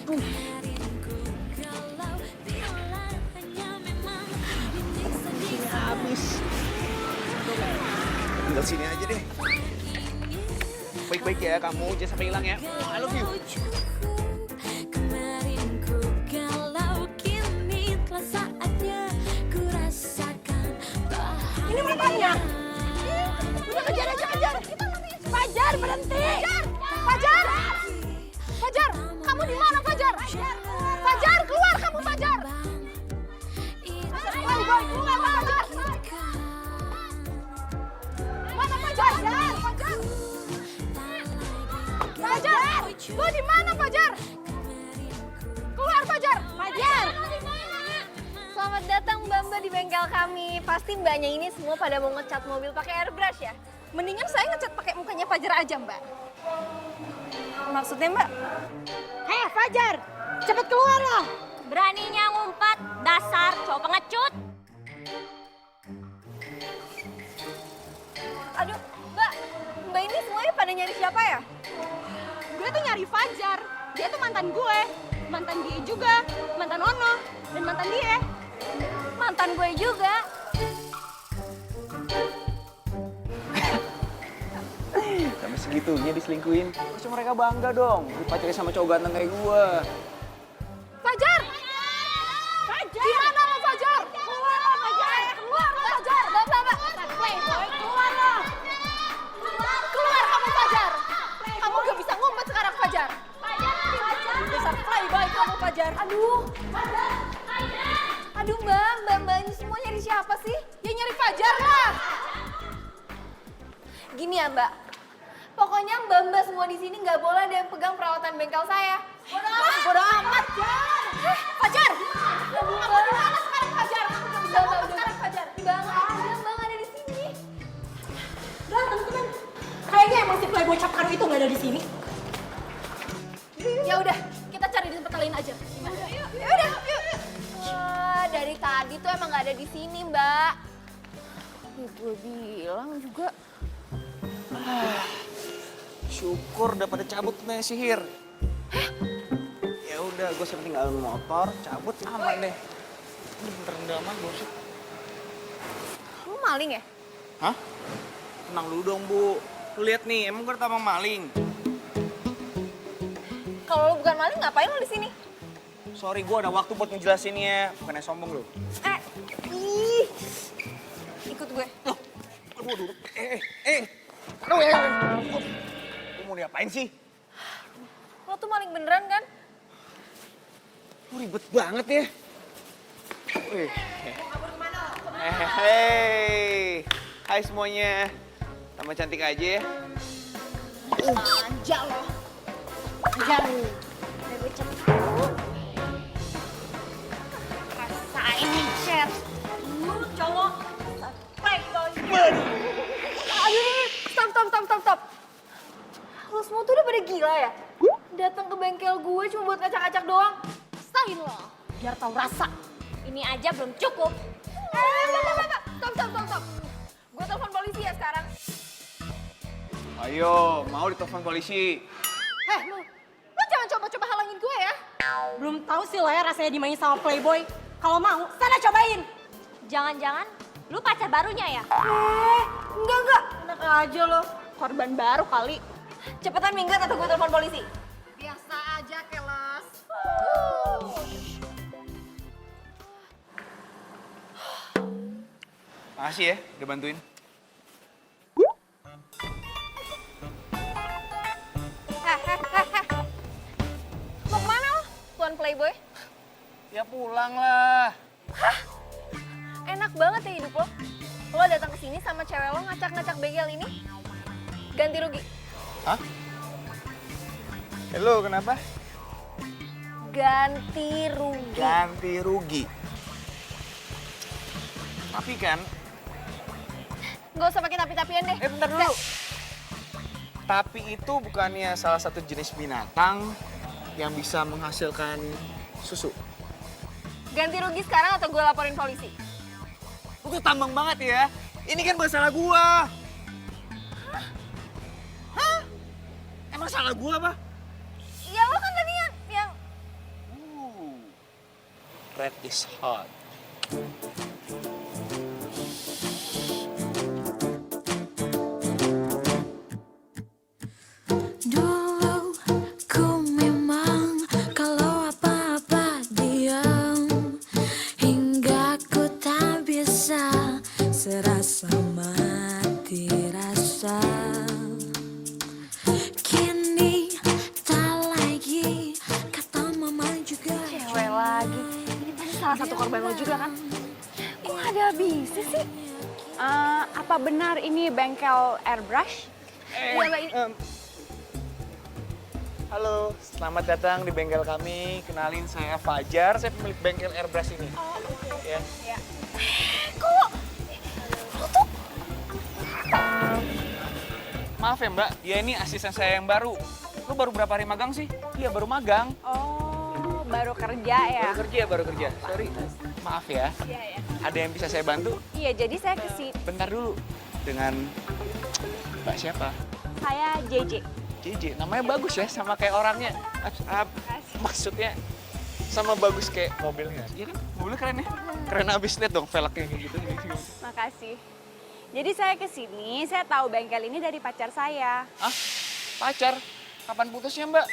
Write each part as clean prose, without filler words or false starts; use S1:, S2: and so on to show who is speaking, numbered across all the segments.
S1: Habis. Tinggal sini aja deh. Baik-baik ya kamu, jangan sampai hilang ya. I love you.
S2: Ini matanya. Udah kejar aja, kejar. Fajar, berhenti. Fajar. Fajar, kamu di mana Fajar? Fajar, keluar kamu Fajar. Boy, keluar Fajar. Mana Fajar? Fajar. Fajar, lu di mana Fajar? Keluar Fajar. Fajar.
S3: Selamat datang Mbak-mbak di bengkel kami. Pasti mbaknya ini semua pada mau ngecat mobil pakai airbrush ya?
S2: Mendingan saya ngecat pakai mukanya Fajar aja, Mbak.
S3: Maksudnya Mbak?
S2: Hei, Fajar, cepet keluar loh.
S3: Beraninya ngumpat, dasar cowok pengecut. Aduh, Mbak ini semuanya pada nyari siapa ya?
S2: Gue tuh nyari Fajar. Dia tuh mantan gue, mantan dia juga, mantan Ono, dan mantan dia.
S3: Mantan gue juga.
S1: Sampai segitunya diselingkuhin. Harusnya mereka bangga dong. Dipacarin sama cowok ganteng kayak gua.
S2: Fajar! Fajar! Di mana lo Fajar? Keluar lo Fajar! Keluar lo Fajar! Mbak. Playboy, keluar lo! Keluar kamu Fajar! Kamu gak bisa ngumpet sekarang Fajar! Besar playboy kamu Fajar!
S3: Aduh Mbak ini semua nyari siapa sih?
S2: Ya nyari Fajar lah!
S3: Gini ya Mbak, pokoknya mbak-mbak semua di sini nggak boleh ada yang pegang perawatan bengkel saya.
S2: Bodo amat! Fajar! Kamu di mana sekarang Fajar? Kamu gak bisa ngumpet sekarang Fajar!
S3: Bang ada di sini.
S2: Udah teman-teman, kayaknya emang si playboy cap karu itu nggak ada di sini. Ya udah, kita cari di tempat lain aja. Gimana? Ya udah, yuk.
S3: Wah, dari tadi tuh emang nggak ada di sini Mbak. Gue bilang juga.
S1: Syukur udah pada cabut nih sihir. Ya udah, gue sering tinggalin motor, cabut aman deh. Terendaman gosip.
S3: Lu maling ya?
S1: Hah? Tenang dulu dong, Bu. Lu lihat nih, emang gue tamang maling.
S3: Kalau lu bukan maling ngapain lu di sini?
S1: Sorry, gue ada waktu buat ngejelasinnya. Bukannya sombong lu.
S3: Ih. Ikut gue.
S1: Aduh. Aduh ya. Lu mau diapain sih?
S3: Lo tuh maling beneran kan?
S1: Lu ribet banget ya. Wih. Hei. Hai semuanya. Tambah cantik aja ya.
S2: Manja loh. Fajar.
S3: Udah gue cepet. Rasain nih, Chat.
S2: Lu cowok playboy.
S3: Aduh, stop. Lo semua tuh udah pada gila ya? Datang ke bengkel gue cuma buat ngacak-ngacak doang.
S2: Rasain lo, biar tahu rasa.
S3: Ini aja belum cukup.
S2: Stop. Gue telepon polisi ya sekarang.
S1: Ayo, mau ditelepon polisi.
S2: Lu jangan coba-coba halangin gue ya. Belum tahu sih lo ya rasanya dimainin sama playboy. Kalau mau, sana cobain.
S3: Jangan-jangan lu pacar barunya ya?
S2: Enggak. Enak aja lo, korban baru kali.
S3: Cepetan minggat atau gue telepon polisi.
S2: Biasa aja, keles.
S1: Makasih ya, udah bantuin.
S3: Mau kemana lo, Tuan Playboy?
S1: Ya pulang lah.
S3: Enak banget ya hidup lo. Lo datang ke sini sama cewek lo ngacak-ngacak bengkel ini. Ganti rugi.
S1: Hah? Hello, kenapa?
S3: Ganti rugi.
S1: Ganti rugi. Tapi kan,
S3: Gak usah pakai tapi-tapian deh.
S1: bentar dulu. Tapi itu bukannya salah satu jenis binatang yang bisa menghasilkan susu.
S3: Ganti rugi sekarang atau gue laporin polisi?
S1: Lu tuh tambang banget ya. Ini kan masalah gua. Hah? Emang salah gua apa?
S3: Ya lo kan tadi yang
S1: Red is hot.
S4: Dulu ku memang kalau apa-apa diam, hingga ku tak bisa serasa mati rasa. Kini tak lagi, kata mama juga.
S3: Cewek lagi. Ini pasti salah satu korban lo juga kan? Kok gak ada habisnya sih?
S2: Apa benar ini bengkel airbrush?
S3: Iya, Mbak, ini.
S1: Halo, selamat datang di bengkel kami. Kenalin, saya Fajar, saya pemilik bengkel airbrush ini.
S2: Oh, oke.
S1: Ya.
S2: Ya.
S3: Kok lo tuh
S1: Maaf ya Mbak, dia ini asisten saya yang baru. Lu baru berapa hari magang sih? Iya, baru magang.
S2: Oh, baru kerja ya?
S1: Baru kerja. Sorry. Maaf ya.
S2: Iya, ya.
S1: Ada yang bisa saya bantu?
S2: Iya, jadi saya ke sini.
S1: Bentar dulu. Dengan Mbak siapa?
S2: Saya JJ.
S1: JJ. Namanya bagus ya, sama kayak orangnya. Maksudnya sama bagus kayak mobilnya. Iya kan? Mobilnya keren ya? Keren abis, lihat dong velgnya kayak gitu.
S2: Makasih. Jadi saya ke sini, saya tahu bengkel ini dari pacar saya.
S1: Ah, pacar? Kapan putusnya Mbak?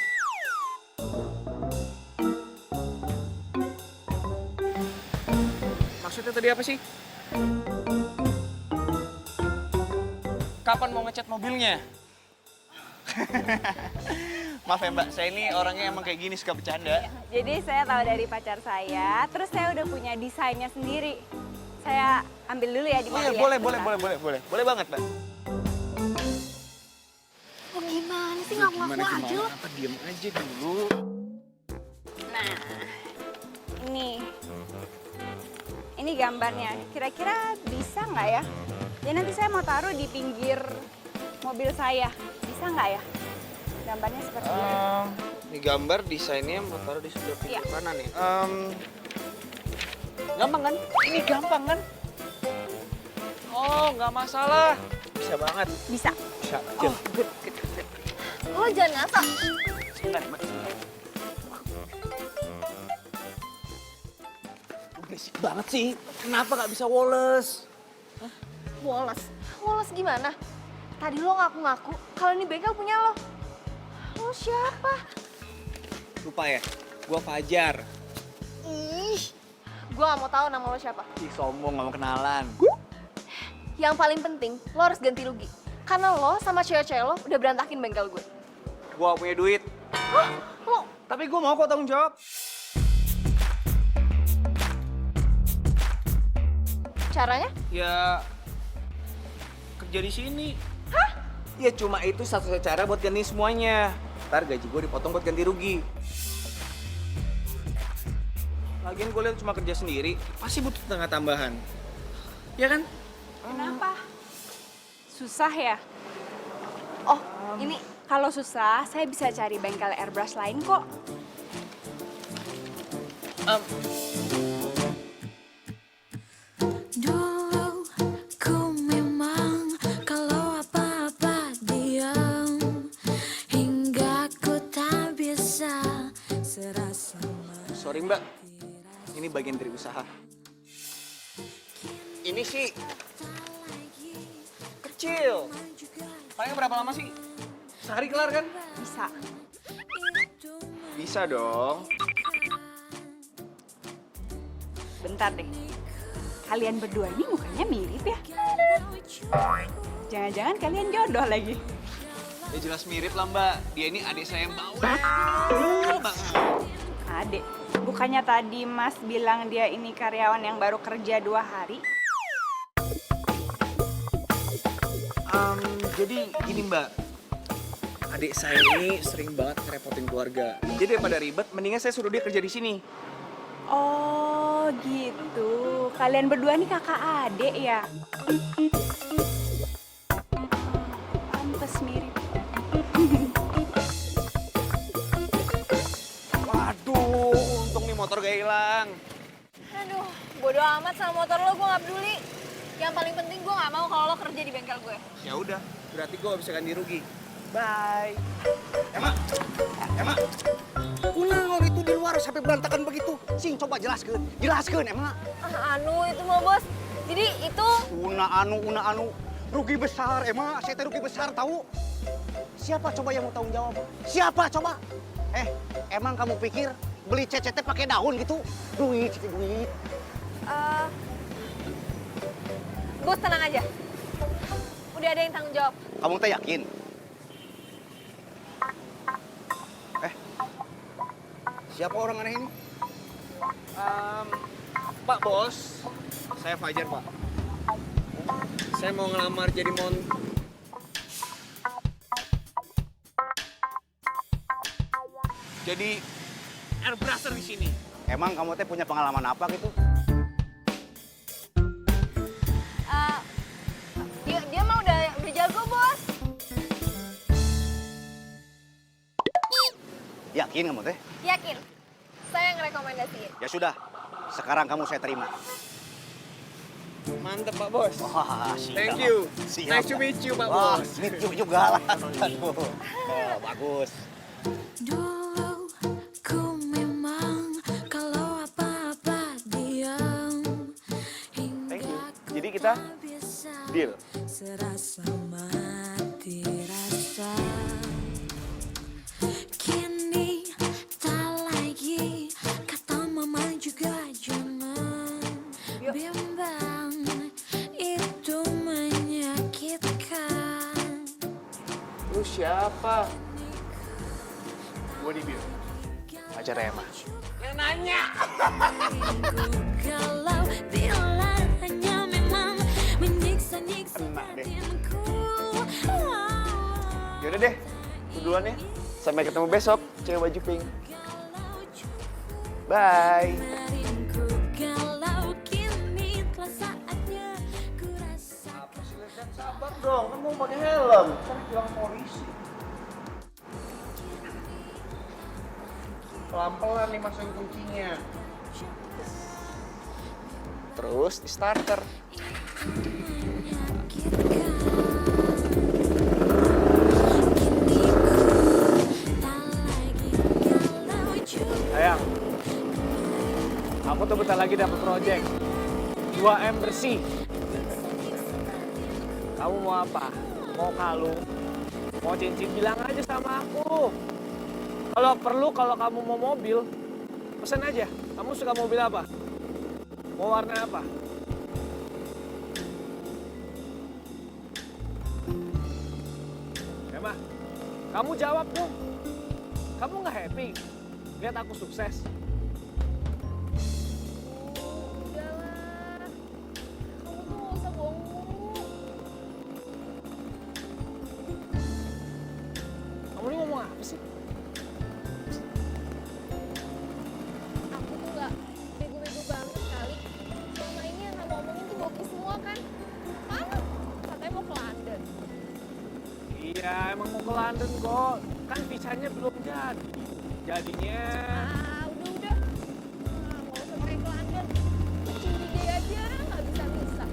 S1: Maksudnya tadi apa sih? Kapan mau ngecat mobilnya? Maaf ya Mbak, saya ini orangnya emang kayak gini, suka bercanda.
S2: Jadi saya tahu dari pacar saya, terus saya udah punya desainnya sendiri. Saya ambil dulu ya di
S1: Oh
S2: mobil
S1: iya,
S2: ya.
S1: boleh
S2: Bentar.
S1: Boleh banget Mbak.
S3: lo gimana sih ngaku-ngaku aja lo?
S1: Apa diem aja dulu.
S2: Nah, ini gambarnya. Kira-kira bisa nggak ya? Ya nanti saya mau taruh di pinggir mobil saya. Bisa nggak ya? Gambarnya seperti ini.
S1: Ini gambar desainnya mau taruh di sebelah pinggir
S2: Iya.
S1: kanan nih. Gampang kan? Ini gampang kan? Oh, nggak masalah. Bisa banget.
S2: Bisa.
S1: Bisa. Oh, good.
S3: Lo jangan ngasal.
S1: Sebentar, Mbak. Lu berisik banget sih. Kenapa nggak bisa woles?
S3: Woles. Woles gimana? Tadi lo ngaku-ngaku kalau ini bengkel punya lo. Lo siapa?
S1: Lupa ya? Gua Fajar.
S3: Ih, gue gak mau tahu nama lo siapa.
S1: Ih, sombong, nggak mau kenalan.
S3: Yang paling penting, lo harus ganti rugi. Karena lo sama cewek-cewek lo udah berantakin bengkel gue.
S1: Gua punya duit.
S3: Hah? Lo?
S1: Tapi gua mau kok tanggung jawab.
S3: Caranya?
S1: Ya, kerja di sini. Hah? Ya cuma itu satu cara buat ganti semuanya. Ntar gaji gue dipotong buat ganti rugi. Lagian gue lihat cuma kerja sendiri, pasti butuh tenaga tambahan. Ya kan?
S2: Kenapa? Susah ya?
S3: Oh, ini
S2: Kalau susah, saya bisa cari bengkel airbrush lain kok.
S4: Dulu ku memang kalau apa-apa diam, hingga ku tak bisa serasa
S1: Sorry Mbak, ini bagian dari usaha. Ini sih kecil. Paling berapa lama sih? Sehari kelar kan?
S2: Bisa.
S1: Bisa dong.
S2: Bentar deh. Kalian berdua ini mukanya mirip ya? Jangan-jangan kalian jodoh lagi.
S1: Ya jelas mirip lah Mbak. Dia ini adik saya yang bawel banget.
S2: Adek, bukannya tadi Mas bilang dia ini karyawan yang baru kerja 2 hari?
S1: Jadi gini Mbak, adik saya ini sering banget ngerepotin keluarga. Jadi daripada ribet, mendingan saya suruh dia kerja di sini.
S2: Oh gitu, kalian berdua nih kakak adik ya? Pantes mirip.
S1: Waduh, untung nih motor gak hilang.
S3: aduh, bodo amat sama motor lo, gue gak peduli. Yang paling penting gue gak mau kalau lo kerja di bengkel gue.
S1: Ya udah, berarti gue bisa ganti rugi. Bye. Emma, pulang kalau itu di luar
S5: sampai berantakan begitu? Sing, coba jelaskan. Jelaskan, emang.
S3: Anu itu mah bos. Jadi itu
S5: Una anu. Rugi besar, emang. Saya teh rugi besar, tahu? Siapa coba yang mau tanggung jawab? Siapa coba? Emang kamu pikir beli CCT pakai daun gitu? Duit.
S3: bos tenang aja. Udah ada yang tanggung jawab.
S5: Kamu teh yakin? Siapa orang aneh ini?
S1: Pak Bos, saya Fajar, Pak. Saya mau ngelamar jadi jadi airbrusher di sini.
S5: Emang kamu teh punya pengalaman apa gitu?
S3: Dia mah udah jago bos.
S5: Yakin kamu teh?
S3: Yakin. Saya yang rekomendasiin.
S5: Ya sudah, sekarang kamu saya terima.
S1: Mantep, Pak Bos.
S5: Wah, siap.
S1: Thank you.
S5: Siap.
S1: Nice to meet you, Pak
S5: Wah,
S1: Bos.
S5: meet you juga lah. Aduh. Bagus.
S4: Dulu ku memang kalau apa-apa diam
S1: Thank you.
S4: hingga ku
S1: Jadi kita
S4: tak bisa
S1: deal.
S4: serasa mati rasa. Kini tak lagi kata mama juga jangan bimbang, itu menyakitkan.
S1: Lu siapa? Gue Dibil. Pacar Emma. Yang nanya.
S4: Kalau bila hanya memang menyiksa-nyiksa
S1: Enak deh.
S4: batinku.
S1: Yaudah deh, gue duluan ya. Sampai ketemu besok, cewek baju pink. Bye.
S4: Marinku kalau kini telah saatnya ku rasakan.
S1: Sabar dong, kan mau pakai helm. Kan bilang polisi. Pelan-pelan nih masukin kuncinya. Terus di starter. Sayang, aku tuh bentar lagi dapat project 2M bersih. Kamu mau apa? Mau kalung? Mau cincin? Bilang aja sama aku. Kalau perlu, kalau kamu mau mobil, pesen aja. Kamu suka mobil apa? Mau warna apa? Emma, kamu jawab dong. Kamu nggak happy lihat aku sukses?
S3: Udahlah. Kamu tuh gak usah bohong mulu.
S1: Kamu ini ngomong apa sih?
S3: Aku tuh gak bego-bego banget kali. Selama ini yang kamu omongin tuh bohong semua kan? Mana? Katanya mau ke London.
S1: Iya, emang mau ke London kok. Kan visanya belum jadi. Jadinya...
S3: Udah. Gak usah pakai ke London. Curiga aja, gak bisa-bisa.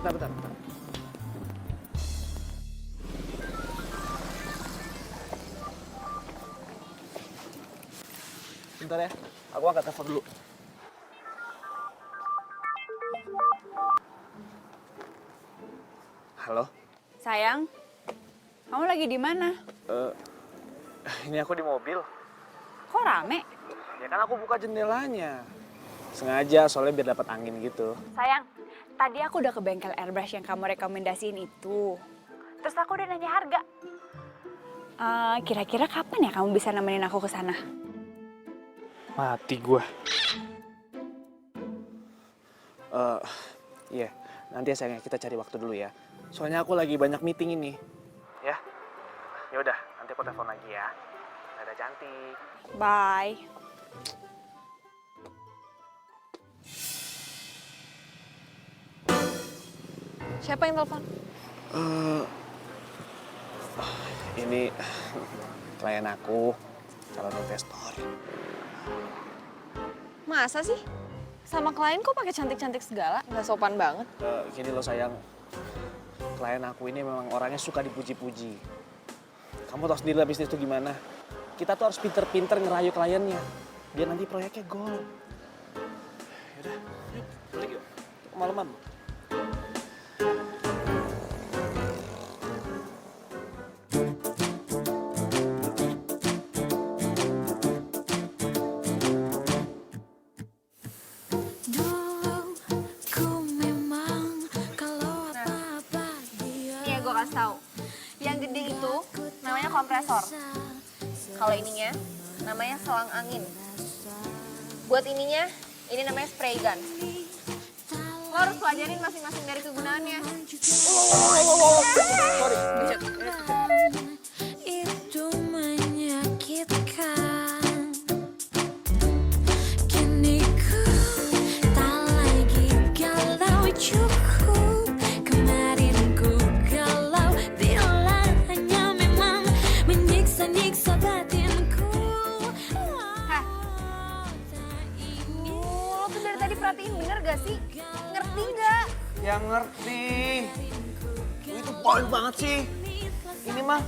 S1: Bentar. Bentar ya, aku angkat telepon dulu. Halo,
S2: Sayang, kamu lagi di mana?
S1: ini aku di mobil.
S2: Kok rame?
S1: Ya kan aku buka jendelanya. Sengaja, soalnya biar dapat angin gitu.
S2: Sayang, tadi aku udah ke bengkel airbrush yang kamu rekomendasiin itu. Terus aku udah nanya harga. Kira-kira kapan ya kamu bisa nemenin aku ke sana?
S1: Mati gua. Iya, nanti ya sayangnya kita cari waktu dulu ya. Soalnya aku lagi banyak meeting ini. Ya. Ya udah, nanti aku telepon lagi ya. Dadah cantik.
S2: Bye.
S3: Siapa yang telepon?
S1: Ini klien aku, calon investor.
S3: Masa sih? Sama klien kok pakai cantik-cantik segala? Nggak sopan banget.
S1: Gini loh sayang, klien aku ini memang orangnya suka dipuji-puji. Kamu tahu sendiri lah bisnis itu gimana. Kita tuh harus pinter-pinter ngerayu kliennya, biar nanti proyeknya gol. Yaudah, yuk balik yuk. Kemalaman.
S4: Dulu ku memang kalau apa-apa dia
S3: Nih ya gue kasih tahu. Yang gede itu namanya kompresor. Kalau ininya namanya selang angin. Buat ininya, ini namanya spray gun. Lo harus pelajarin masing-masing dari kegunaannya.
S4: itu menyakitkan. Kini ku tak lagi galau cukup. Kemarin ku galau bila hanya memang menyiksa-nyiksa batinku.
S3: Hah? Lo tuh dari tadi perhatiin bener gak sih? Ngerti nggak?
S1: Ya ngerti. Lu itu boy banget sih. Ini mah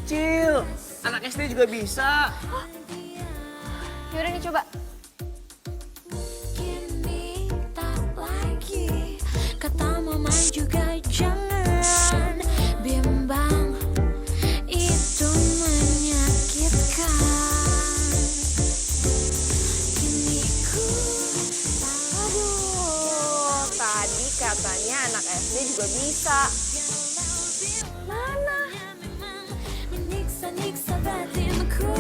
S1: kecil. Anak SD juga bisa.
S3: Yaudah nih coba.
S4: Kini tak lagi kata mama juga jangan bimbang, itu menyakitkan. Kini ku
S3: Aduh, tadi katanya anak SD juga bisa. Mana?
S4: menyiksa-nyiksa batinku.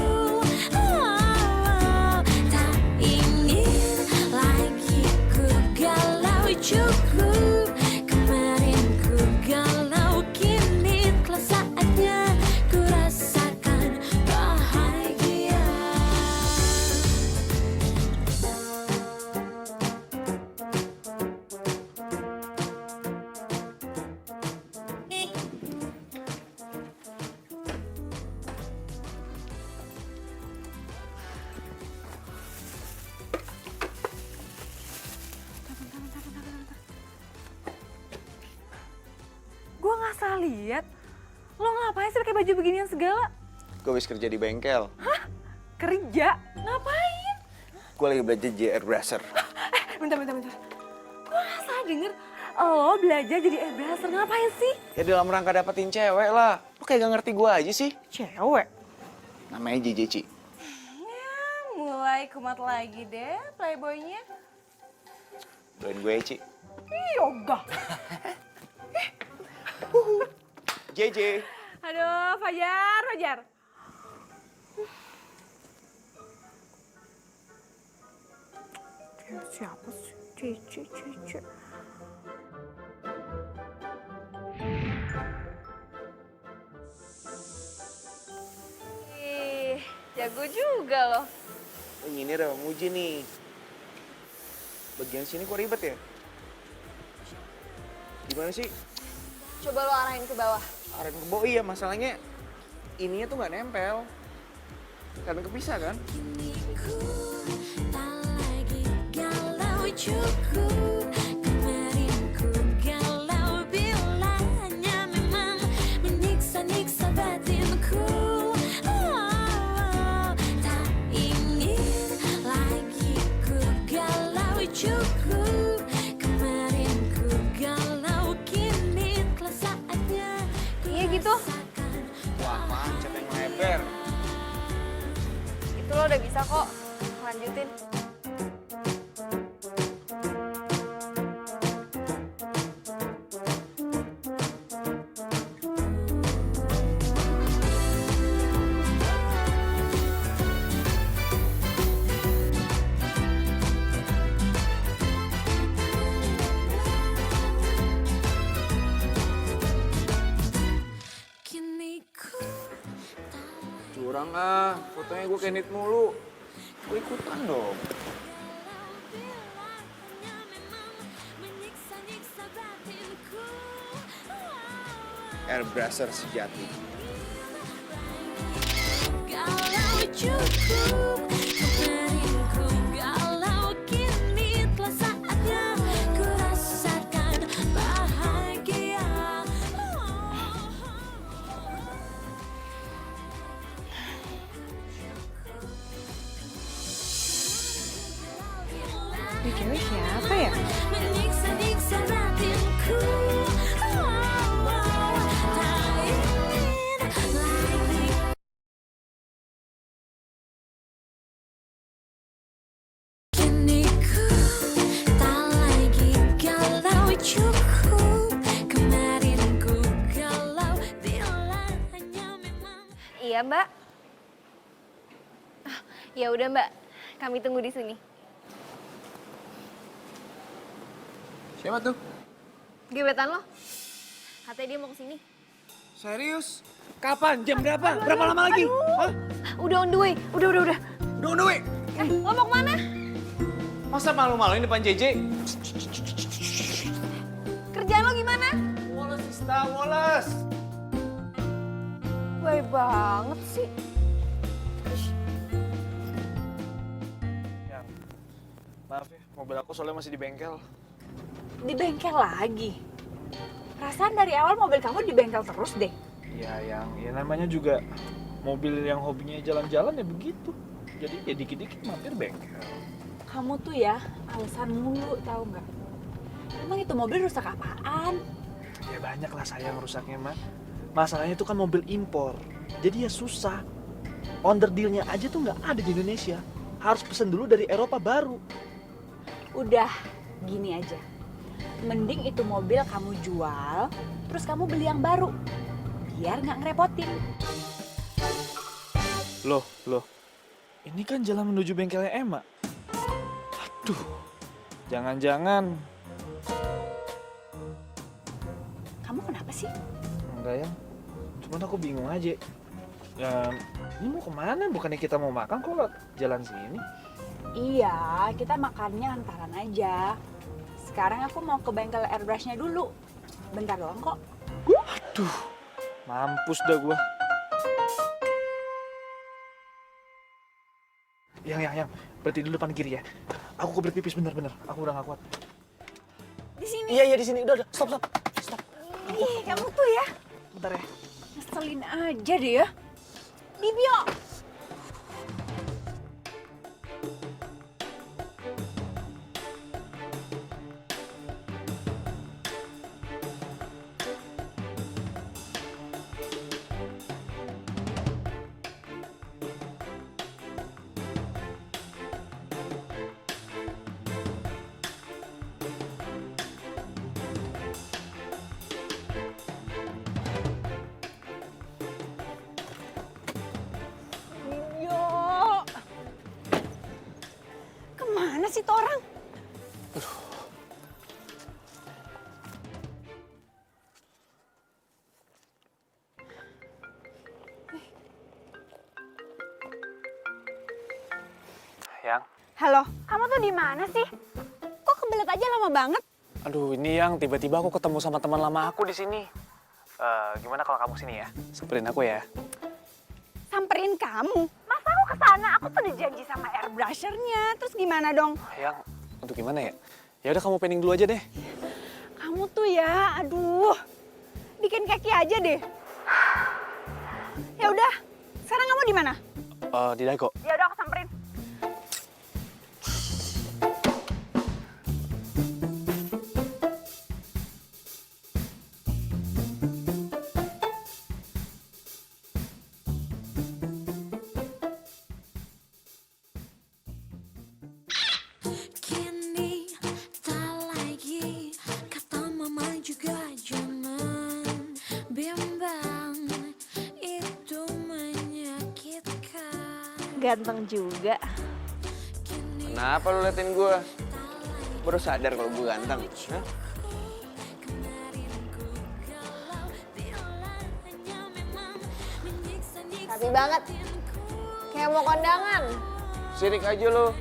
S4: Oh, tak ingin lagi ku galau cukup. Kemarin ku galau, kini telah saatnya ku rasakan bahagia.
S3: Gue nggak salah lihat. Lo ngapain sih pakai baju beginian segala?
S5: Gue habis kerja di bengkel.
S3: Kerja? Ngapain?
S5: Gue lagi belajar jadi airbrusher.
S3: Bentar. Gue nggak salah denger. Lo belajar jadi airbrusher ngapain sih?
S5: Ya dalam rangka dapetin cewek lah. Lo kayak gak ngerti gue aja sih.
S3: Cewek?
S5: Namanya JJ, Ci.
S3: Ya, mulai kumat lagi deh playboynya.
S5: Doain gue, Ci.
S3: Yoga.
S5: JJ.
S3: Aduh, Fajar. Siapa sih? Cici. Ih, jago juga loh.
S5: Oh, ini udah muji nih. Bagian sini kok ribet ya? Gimana sih?
S3: Coba lo arahin ke bawah.
S5: Aren ke bawah, iya masalahnya ininya tuh nggak nempel. Karena kepisah kan?
S4: Kini ku tak lagi galau cukup. Kemarin ku galau bila hanya memang menyiksa-nyiksa batinku. Oh, tak ingin lagi ku galau cukup. Kemarin ku galau, kini telah saatnya ku
S3: Iya gitu.
S4: rasakan.
S5: Wah, macet yang lebar.
S3: Itu lo udah bisa kok. Lanjutin.
S4: Kini ku
S5: Curang ah, fotonya gue kenit mulu. Gue ikutan dong. Airbrusher sejati.
S4: galau cukup. Kemarin ku galau, kini telah saatnya
S2: cewek siapa ya?
S4: Menyiksa-nyiksa batinku. Tak ingin lagi. Kini ku tak lagi galau, cukup. Kemarin ku galau, bila hanya memang.
S3: Iya, Mbak. Ya udah, Mbak. Kami tunggu di sini.
S1: Siapa tuh?
S3: Gebetan lo? Katanya dia mau kesini.
S1: Serius? Kapan? Jam berapa? Berapa lama lagi? Hah?
S3: Udah on the way. Udah.
S1: Udah on the way.
S3: Lo mau kemana?
S1: Masa malu-maluin depan JJ?
S3: Kerjaan lo gimana?
S1: Woles, Sista, woles.
S3: Baik banget sih.
S1: Yang, maaf ya, mobil aku soalnya masih di bengkel.
S2: Di bengkel lagi? Perasaan dari awal mobil kamu di bengkel terus deh.
S1: Iya, ya namanya juga mobil yang hobinya jalan-jalan ya begitu. Jadi ya dikit-dikit mampir bengkel.
S2: Kamu tuh ya alasan mulu, tahu nggak? Emang itu mobil rusak apaan?
S1: Ya banyak lah sayang rusaknya, Mak. Masalahnya itu kan mobil impor. Jadi ya susah. Onderdilnya aja tuh nggak ada di Indonesia. Harus pesen dulu dari Eropa baru.
S2: Udah, gini aja. Mending itu mobil kamu jual, terus kamu beli yang baru. Biar nggak ngerepotin.
S1: Loh. Ini kan jalan menuju bengkelnya Emma. Aduh, jangan-jangan.
S2: Kamu kenapa sih?
S1: Enggak ya, cuman aku bingung aja. Ya, ini mau kemana? Bukannya kita mau makan kok lewat jalan sini?
S2: Iya, kita makannya antaran aja. Sekarang aku mau ke bengkel airbrushnya dulu. Bentar doang kok.
S1: Aduh, mampus dah gua. Yang, berarti dulu depan kiri ya. Aku kebelet pipis bener-bener. Aku udah gak kuat.
S2: Di sini.
S1: Iya, di sini. Udah. Stop.
S2: Ih, kamu tuh ya.
S1: Bentar ya.
S2: Ngeselin aja deh ya. Bibio. Kemana sih tuh orang?
S1: Yang.
S2: Halo, kamu tuh di mana sih? Kok kebelet aja lama banget?
S1: Aduh, ini yang tiba-tiba aku ketemu sama teman lama aku di sini. Gimana kalau kamu sini ya? Samperin aku ya.
S2: Samperin kamu? Masa aku kesana? Aku tuh udah janji sama airbrushernya. Terus gimana dong?
S1: Yang, untuk gimana ya? Ya udah kamu pending dulu aja deh.
S2: Kamu tuh ya, aduh. Bikin keki aja deh. Ya udah, sekarang kamu di mana?
S1: Di Dago.
S2: Ya udah aku samperin.
S4: Kini tak lagi kata mama juga jangan bimbang, itu menyakitkan.
S3: Ganteng juga.
S6: Kenapa lu liatin gue? Baru sadar kalau gue ganteng. Hah?
S3: Rapi banget. Kayak mau kondangan.
S6: Sirik aja lu.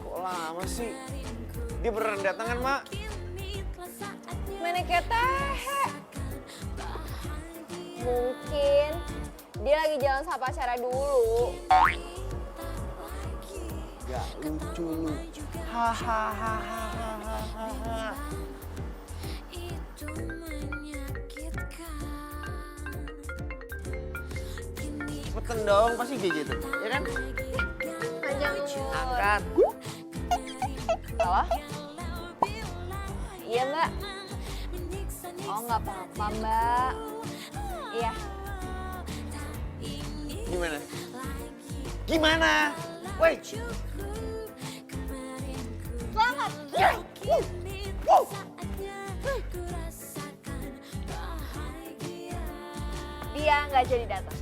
S6: Kok lama sih? Dia beneran datang kan, Mak?
S3: Mana kayak tehe. Mungkin dia lagi jalan sama pacarnya dulu.
S6: Gak lucu lu. Hahaha.
S4: Itu menyakitkan.
S6: Cepetan dong, pasti JJ tuh, ya kan?
S3: Janur.
S6: Angkat.
S3: Halo? Iya mbak. Oh nggak apa-apa mbak. Iya.
S6: Gimana? Gimana? Woi.
S3: Selamat. Dia nggak jadi datang.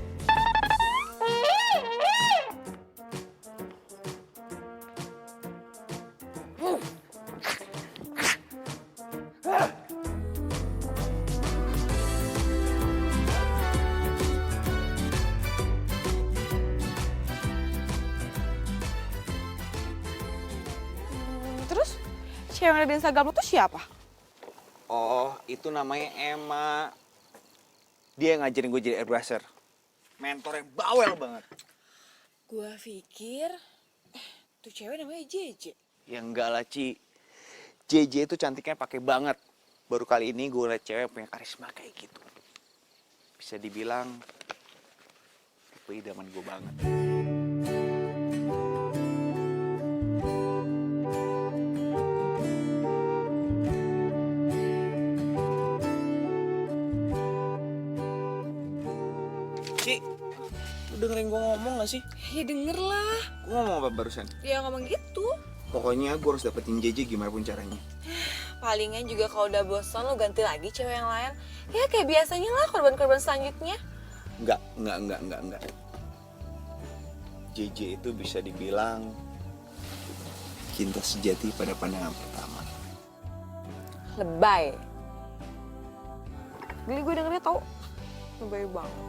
S7: Terus cewek yang ada di Instagram lu tuh siapa?
S6: Oh, itu namanya Emma. Dia yang ngajarin gue jadi airbrusher. Mentor yang bawel banget.
S7: Gua pikir tuh cewek namanya JJ.
S6: Ya enggak lah, Ci. JJ itu cantiknya pakai banget. Baru kali ini gue liat cewek punya karisma kayak gitu. Bisa dibilang tipe idaman gue banget. Ci, lu dengerin gue ngomong gak sih?
S7: Ya denger lah.
S6: Gue ngomong apa barusan?
S7: Ya ngomong gitu.
S6: Pokoknya gue harus dapetin JJ gimana pun caranya.
S7: Palingan juga kalau udah bosan lo ganti lagi cewek yang lain. Ya kayak biasanya lah korban-korban selanjutnya.
S6: Enggak. JJ itu bisa dibilang cinta sejati pada pandangan pertama.
S7: Lebay. Geli gue dengernya tau. Lebay banget.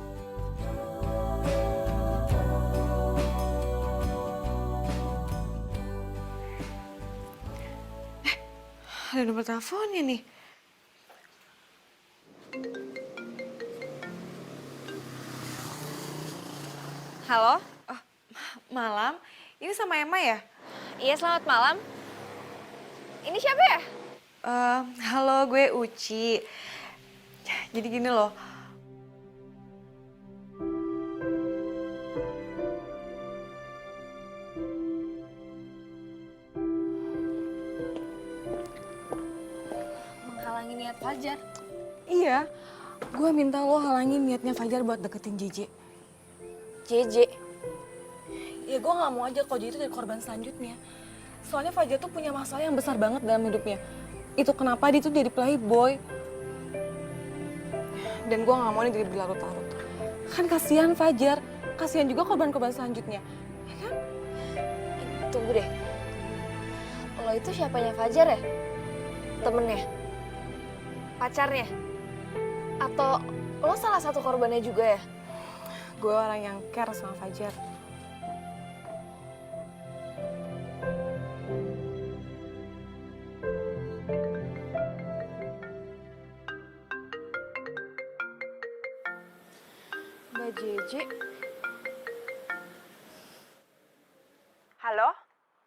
S7: Ada nomor teleponnya nih.
S3: Halo?
S7: Malam, ini sama Emma ya?
S3: Iya selamat malam. Ini siapa ya?
S7: Halo, gue Uci. Jadi gini loh.
S3: Menghalangi niat Fajar.
S7: Iya, gue minta lo halangin niatnya Fajar buat deketin JJ.
S3: JJ.
S7: Ya gue gak mau aja kalau JJ itu jadi korban selanjutnya. Soalnya Fajar tuh punya masalah yang besar banget dalam hidupnya. Itu kenapa dia tuh jadi playboy. Dan gue gak mau ini jadi berlarut-larut. Kan kasihan Fajar, kasihan juga korban-korban selanjutnya. Ya kan?
S3: Tunggu deh. Lo itu siapanya Fajar ya? Temennya? Pacarnya? Atau lo salah satu korbannya juga ya?
S7: Gue orang yang care sama Fajar. Mbak JJ.
S2: Halo,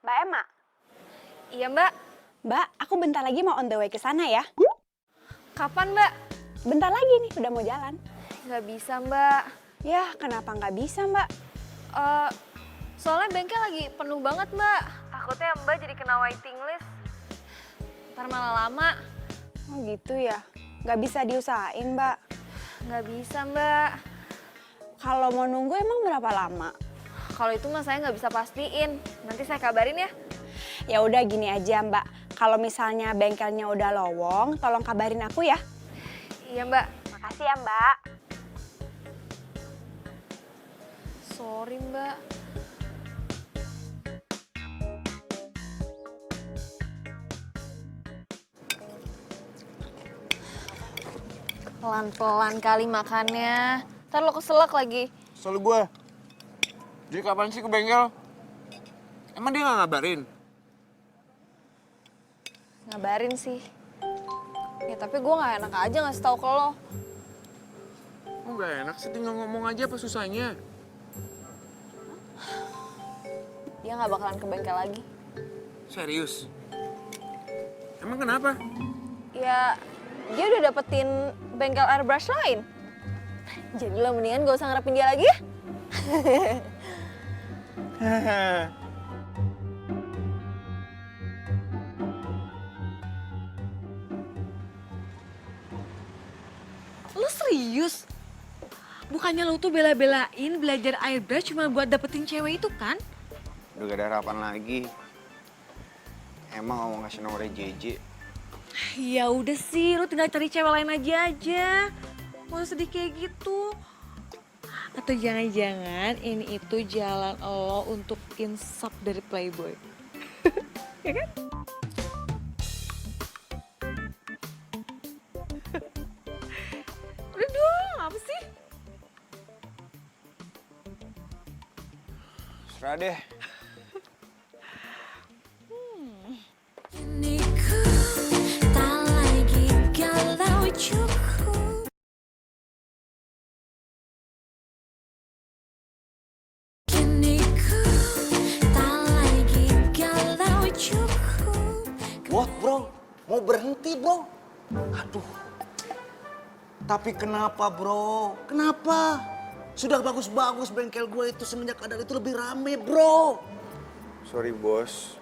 S2: Mbak Emma.
S3: Iya mbak.
S2: Mbak, aku bentar lagi mau on the way ke sana ya.
S3: Kapan mbak?
S2: Bentar lagi nih, udah mau jalan.
S3: Nggak bisa mbak.
S2: Ya, kenapa nggak bisa, Mbak?
S3: Soalnya bengkel lagi penuh banget mbak. Takutnya mbak jadi kena waiting list. Ntar malah lama.
S2: Oh gitu ya, nggak bisa diusahain, Mbak.
S3: Nggak bisa mbak.
S2: Kalau mau nunggu emang berapa lama?
S3: Kalau itu mah saya nggak bisa pastiin. Nanti saya kabarin ya.
S2: Ya udah gini aja, Mbak. Kalau misalnya bengkelnya udah lowong, tolong kabarin aku ya.
S3: Iya mbak.
S2: Makasih ya, Mbak.
S3: Sorry mbak. Pelan-pelan kali makannya. Ntar lo keselak lagi.
S6: Soal gue. Jadi kapan sih ke bengkel? Emang dia nggak ngabarin?
S3: Ngabarin sih. Ya tapi gue gak enak aja ngasih tau ke lo.
S6: Oh nggak enak sih, tinggal ngomong aja apa susahnya?
S3: Dia gak bakalan ke bengkel lagi.
S6: Serius? Emang kenapa?
S3: Ya dia udah dapetin bengkel airbrush lain. Jadi lo mendingan gak usah ngarepin dia lagi ya.
S7: serius? Bukannya lo tuh bela-belain belajar airbrush cuma buat dapetin cewek itu kan?
S6: Udah gak ada harapan lagi. Emang mau ngasih nomornya JJ?
S7: Ya udah sih, lo tinggal cari cewek lain aja. Gak usah sedih kayak gitu. Atau jangan-jangan ini itu jalan lo untuk insap dari Playboy. Ya kan? Udah dong, apa sih?
S6: Serah deh.
S4: Kini ku tak lagi galau cukup. Kini ku tak lagi galau cukup.
S5: What bro? Mau berhenti bro? Aduh. Tapi kenapa bro? Kenapa? Sudah bagus-bagus bengkel gue itu semenjak ada itu lebih rame bro.
S6: Sorry bos.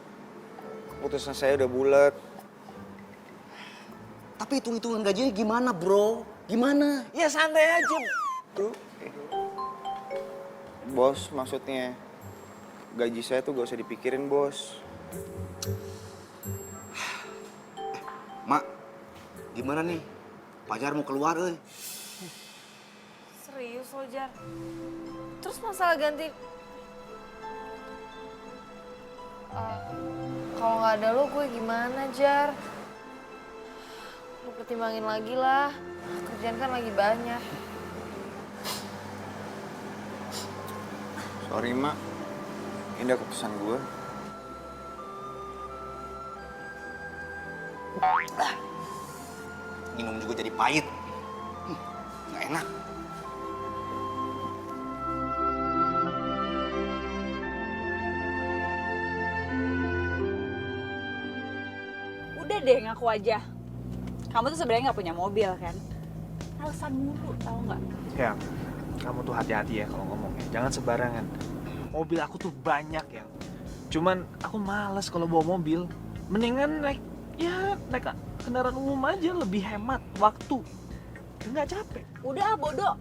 S6: Keputusan saya udah bulat.
S5: Tapi hitung-hitungan gajinya gimana bro? Gimana?
S6: Ya santai aja. Tuh. Bos maksudnya gaji saya tuh gak usah dipikirin bos.
S5: Mak, gimana nih? Pajar mau keluar euy.
S3: Serius lo, Jar? Terus masalah ganti... kalau nggak ada lo, gue gimana, Jar? Lo pertimbangin lagi lah. Kerjaan kan lagi banyak.
S6: Sorry mak. Indah keputusan gue.
S5: Minum juga jadi pahit. Nggak enak.
S2: Udah deh ngaku aja. Kamu tuh sebenarnya nggak punya mobil kan? Alasan mulu, tau nggak?
S1: Ya, kamu tuh hati-hati ya kalau ngomongnya. Jangan sembarangan. Mobil aku tuh banyak yang. Cuman aku males kalau bawa mobil. Mendingan naik kendaraan umum aja, lebih hemat waktu. Nggak capek.
S2: Udah bodoh,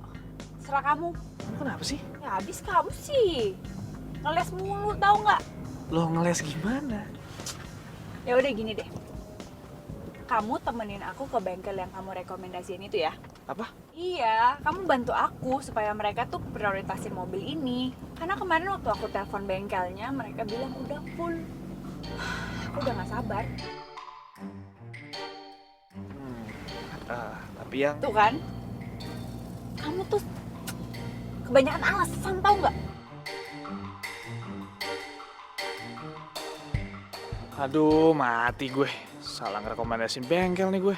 S2: serah kamu.
S1: Kamu kenapa sih?
S2: Ya habis kamu sih. Ngeles mulu, tau nggak?
S1: Lo ngeles gimana?
S2: Ya udah gini deh. Kamu temenin aku ke bengkel yang kamu rekomendasiin itu ya.
S1: Apa?
S2: Iya, kamu bantu aku supaya mereka tuh prioritasin mobil ini. Karena kemarin waktu aku telepon bengkelnya, mereka bilang udah full. Aku udah gak sabar.
S1: Tapi yang...
S2: Tuh kan, kamu tuh kebanyakan alasan tau nggak?
S1: Aduh, mati gue. Salah ngerekomendasiin bengkel nih gue.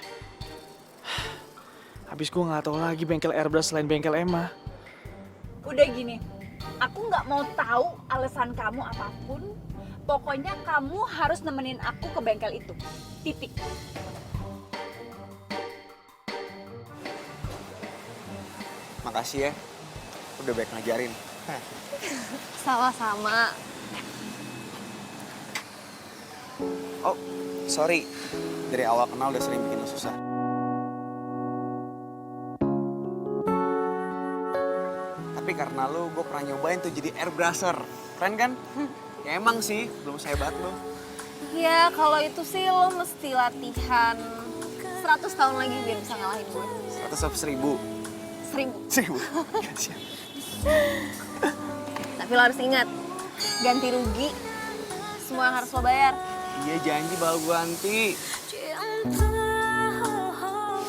S1: Habis gue nggak tahu lagi bengkel airbrush selain bengkel Emma.
S2: Udah gini, aku nggak mau tahu alasan kamu apapun. Pokoknya kamu harus nemenin aku ke bengkel itu. Titik.
S6: Makasih ya. Udah baik ngajarin.
S3: Sama-sama.
S6: Oh, sorry. Dari awal kenal udah sering bikin lo susah. Tapi karena lo, gue pernah nyobain tuh jadi airbrusher. Keren kan? Ya emang sih, belum sehebat lo.
S3: Ya kalau itu sih lo mesti latihan 100 tahun lagi biar bisa ngalahin gue.
S6: 100 apa 1000?
S3: 1000.
S6: 1000? Ya, siap.
S3: Tapi lo harus ingat, ganti rugi semua yang harus lo bayar.
S6: Iya janji bakal gue ganti.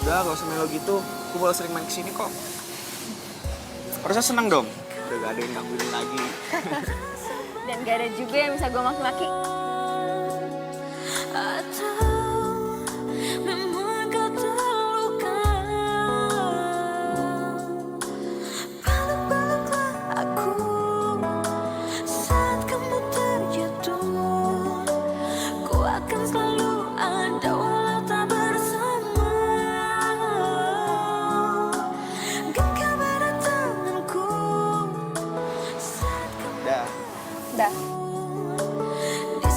S6: Udah gak usah melo gitu, gue bakal sering main kesini kok. Harusnya seneng dong, udah gak ada yang gangguin lagi.
S3: Dan gak ada juga yang bisa gue maki-maki.
S4: Atau memang kau terluka. Peluk-peluklah aku saat kamu terjatuh. Ku akan selalu ada walau tak bersama. Genggam erat tanganku saat kamu
S6: Dah.
S3: Dah.
S4: di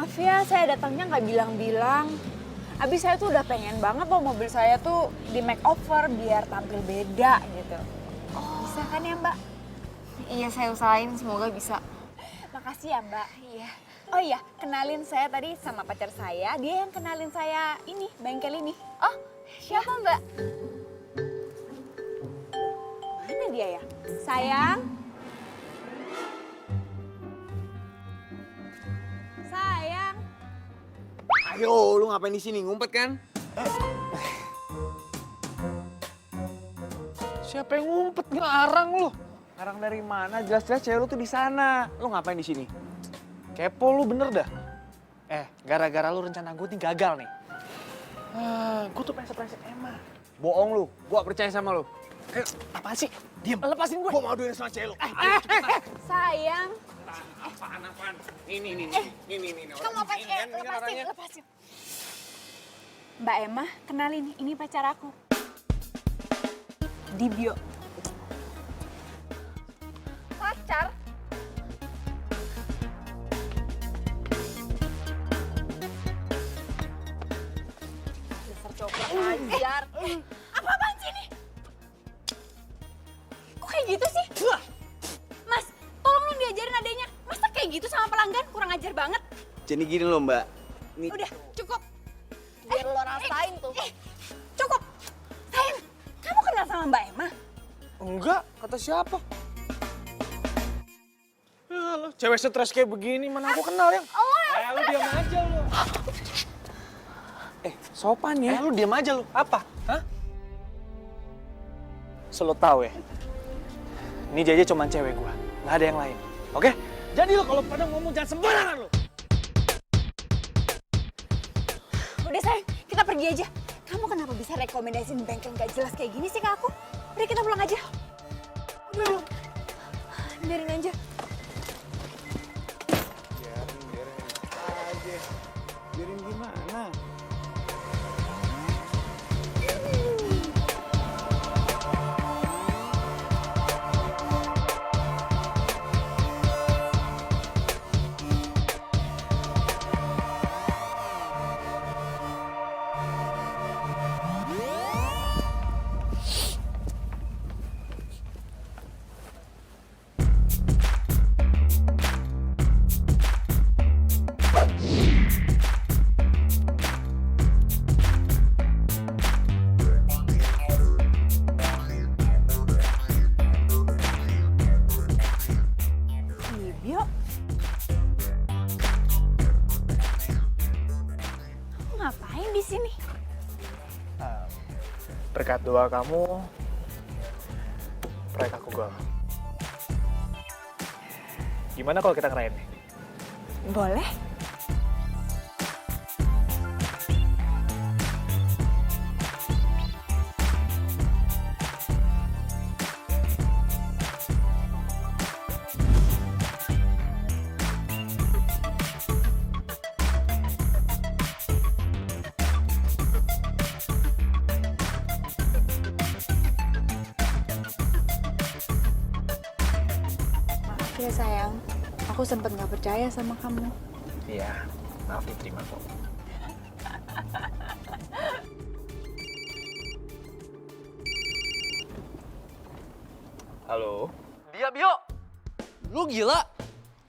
S2: Maaf ya, saya datangnya nggak bilang-bilang. Abis saya tuh udah pengen banget loh mobil saya tuh di makeover biar tampil beda gitu. Bisa kan ya Mbak?
S3: Iya, saya usahain, semoga bisa.
S2: Makasih ya Mbak. Iya. Oh iya, kenalin saya tadi sama pacar saya. Dia yang kenalin saya ini, bengkel ini.
S3: Oh, siapa Mbak?
S2: Mana dia ya? Sayang. Sayang.
S6: Ayo, lu ngapain di sini? Ngumpet kan?
S1: Siapa yang ngumpet ngelarang lu? Ngarang dari mana? Jelas-jelas cewek lu tuh di sana. Lu ngapain di sini? Kepo lu bener dah. Gara-gara lu rencana gue nih gagal nih. Gue tuh pengen surprise Emma. Bohong lu, gue percaya sama lu. Apaan sih? Diam. Lepasin gue. Gue mau duit sama cewek lu.
S2: Sayang.
S6: Apaan? Ini.
S2: Kamu ngapain? Lepasin. Mbak Emma, kenalin, ini pacar aku. Dibio.
S3: Pacar? Dasar coklat ajar.
S2: Apa-apaan sih ini? Kok kayak gitu sih? Mas, tolong dong diajarin adanya. Masa kayak gitu sama pelanggan? Kurang ajar banget.
S6: Jadi gini loh, Mbak. Nih,
S2: Udah, cukup.
S3: Biar lo rasain tuh.
S2: Cukup. Sayang, kamu kenal sama Mbak Emma?
S1: Enggak, kata siapa? Ya lo, cewek stres kayak begini mana aku kenal yang. Lu diam aja lu. Sopan ya. Lu diam aja lu. Apa? Hah? Selo tahu ya. Ini Jaja cuman cewek gua, nggak ada yang lain. Oke? Jadi lo kalau pada ngomong jangan sembarangan lu.
S2: Udah sayang, kita pergi aja. Kamu kenapa bisa rekomendasiin bengkel gak jelas kayak gini sih ke aku? Udah kita pulang aja. Udah. Biarin aja.
S6: biarin gimana?
S2: Dibio. Kamu ngapain di sini?
S1: Berkat doa kamu, proyek aku gagal. Gimana kalau kita ngerayain nih?
S2: Boleh. Maaf ya sayang, aku sempet gak percaya sama kamu.
S1: Iya, maaf diterima kok. Halo?
S8: Dia Bio, lu gila?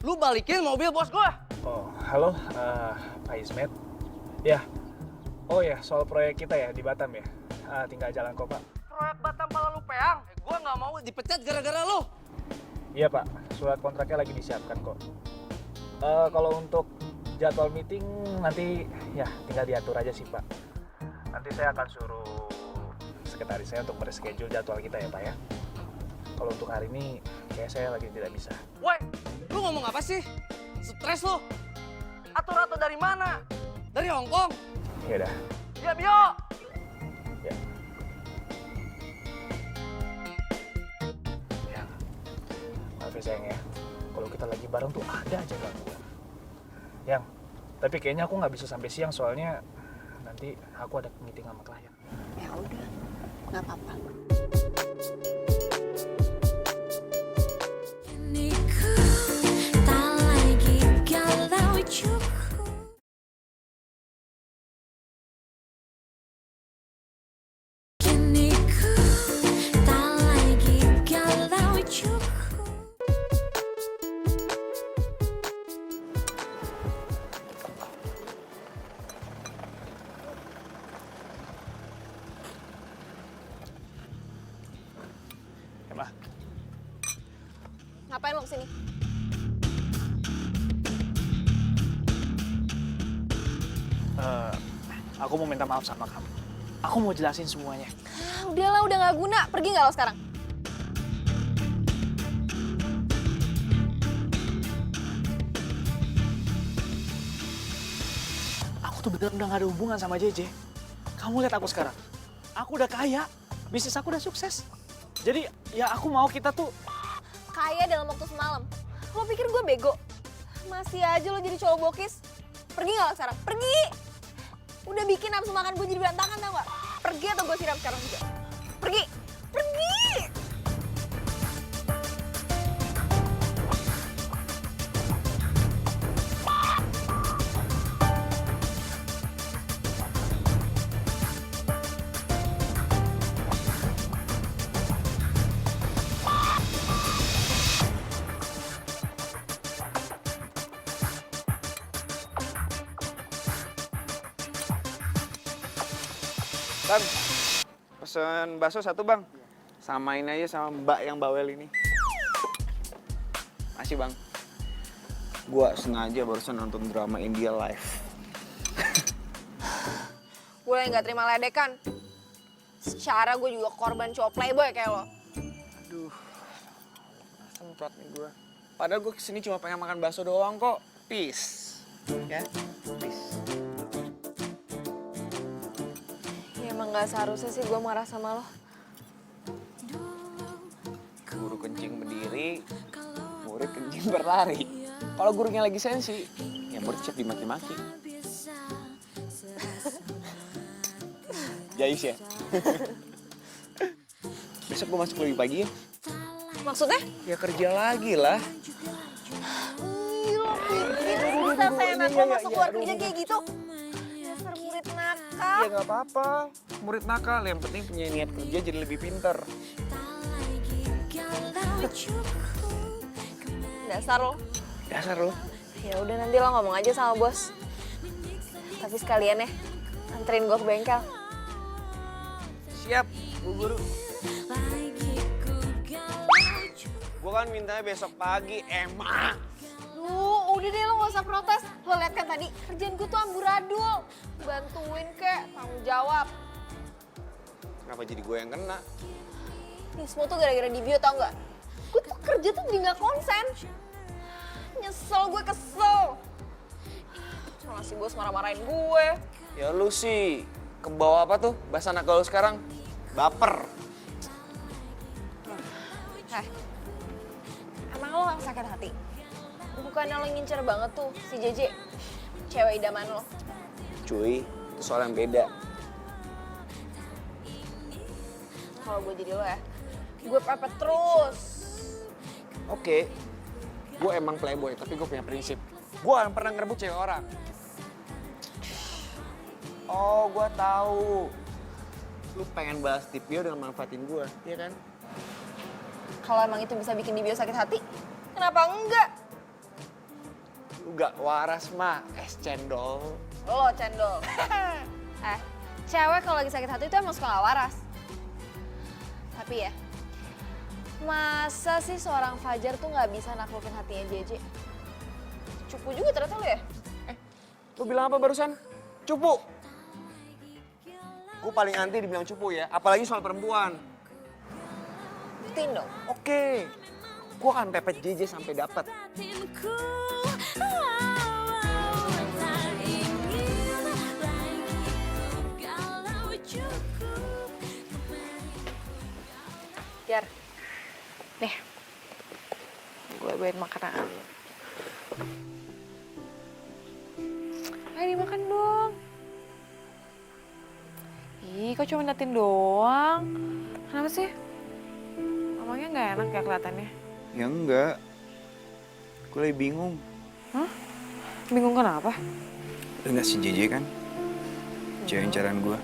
S8: Lu balikin mobil bos gua?
S1: Oh, halo, Pak Ismet. Ya, oh ya, soal proyek kita ya di Batam ya. Tinggal jalan kok, Pak.
S8: Proyek Batam pala lu peang. Gua nggak mau dipecat gara-gara lu.
S1: Iya, Pak. Surat kontraknya lagi disiapkan kok. Kalau untuk jadwal meeting nanti ya tinggal diatur aja sih, Pak. Nanti saya akan suruh sekretaris saya untuk mereschedule jadwal kita ya, Pak ya. Kalau untuk hari ini kayak saya lagi tidak bisa.
S8: Woi, lu ngomong apa sih? Stres lu? Atur-atur dari mana? Dari Hong Kong?
S1: Ya udah.
S8: Dia Bio.
S1: Ya. Ya. Maaf ya sayang ya. Kalau kita lagi bareng tuh ada aja gangguan. Yang, tapi kayaknya aku nggak bisa sampai siang soalnya nanti aku ada meeting sama klien.
S2: Ya udah, nggak apa-apa.
S4: Ini ku tak lagi galau cukup.
S1: Kenapa?
S3: Ngapain lo kesini?
S1: Aku mau minta maaf sama kamu. Aku mau jelasin semuanya.
S3: Udahlah, udah nggak guna. Pergi nggak lo sekarang?
S1: Aku tuh bener udah gak ada hubungan sama JJ. Kamu lihat aku sekarang. Aku udah kaya. Bisnis aku udah sukses. Jadi ya aku mau kita tuh...
S3: Kaya dalam waktu semalam. Lo pikir gue bego? Masih aja lo jadi cowok bokis. Pergi nggak lo sekarang? Pergi! Udah bikin nafsu makan gue jadi berantakan tau gak? Pergi atau gue siram sekarang juga. Pergi! Pergi!
S6: Bang, pesen bakso satu bang. Samain aja sama mbak yang bawel ini. Makasih bang. Gua sengaja barusan nonton drama India live.
S3: Gue yang gak terima ledekan. Secara gue juga korban cowok playboy kayak lo.
S6: Aduh, semprot nih gua. Padahal gue kesini cuma pengen makan bakso doang kok. Peace. Ya, peace.
S3: Ya emang gak seharusnya sih gue marah sama lo.
S6: Guru kencing berdiri, murid kencing berlari. Kalau gurunya lagi sensi, ya murid siap dimaki-maki. Jais ya? Besok gue masuk lebih pagi ya?
S3: Maksudnya?
S6: Ya kerja lagi lah.
S3: Ih, lo pikir bisa seenak lo masuk luar kerja kayak gitu? Dasar murid nakal.
S6: Ya nggak apa-apa. Murid nakal, yang penting punya niat kerja jadi lebih pinter.
S3: Dasar lo.
S6: Dasar lo.
S3: Ya udah nanti lo ngomong aja sama bos. Tapi sekalian ya, anterin gue ke bengkel.
S6: Siap, Bu Guru. Gue kan mintanya besok pagi, emang.
S3: Udah deh lo gak usah protes. Lo liat kan tadi, kerjaan gue tuh amburadul. Bantuin kek, tanggung jawab.
S6: Kenapa jadi gue yang kena?
S3: Ini semua tuh gara-gara di bio tau gak? Gue tuh kerja tuh jadi gak konsen. Nyesel, gue kesel. Malah si bos marah-marahin gue.
S6: Ya lu sih, kebawa apa tuh? Bahasa anak gaul sekarang? Baper.
S3: Emang lo gak sakit hati? Bukannya lo ngincer banget tuh si JJ, cewek idaman lo.
S6: Cuy, itu soal yang beda.
S3: Kalau gue jadi lo ya, gue pepet terus.
S6: Oke, gue emang playboy, tapi gue punya prinsip. Gue gak pernah ngerebut cewek orang. Oh, gue tahu. Lu pengen balas di bio dengan manfaatin gue, iya kan?
S3: Kalau emang itu bisa bikin Dibio sakit hati, kenapa enggak?
S6: Lu gak waras mah, es cendol.
S3: Lo cendol. Cewek kalau lagi sakit hati itu emang suka gak waras. Tapi ya, masa sih seorang Fajar tuh gak bisa naklukin hatinya JJ? Cupu juga ternyata lo ya?
S6: Lu bilang apa barusan? Cupu. Gue paling anti dibilang cupu ya, apalagi soal perempuan.
S3: Buktiin dong.
S6: Oke, gue akan pepet JJ sampai dapat.
S3: Jar, nih, gue bawain makanan.
S7: Ayo dimakan dong. Ih, kok cuma liatin doang? Kenapa sih? Emangnya nggak enak ya kelihatannya?
S6: Ya enggak, gue lagi bingung.
S7: Hah? Bingung kenapa?
S6: Lu nggak si JJ kan? Cewek incaran gue.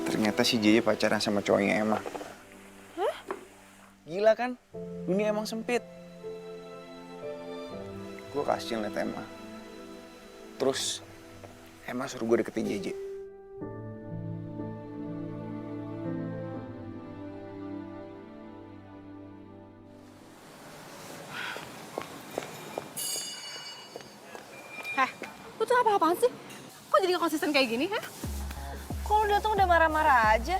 S6: Ternyata si JJ pacaran sama cowoknya Emma.
S7: Hah?
S6: Gila kan? Dunia emang sempit. Gue kasihan liat Emma. Terus Emma suruh gue deketin JJ.
S2: Heh, lu tuh apa-apaan sih? Kok jadi gak konsisten kayak gini, heh?
S3: Kok lu datang udah marah-marah aja?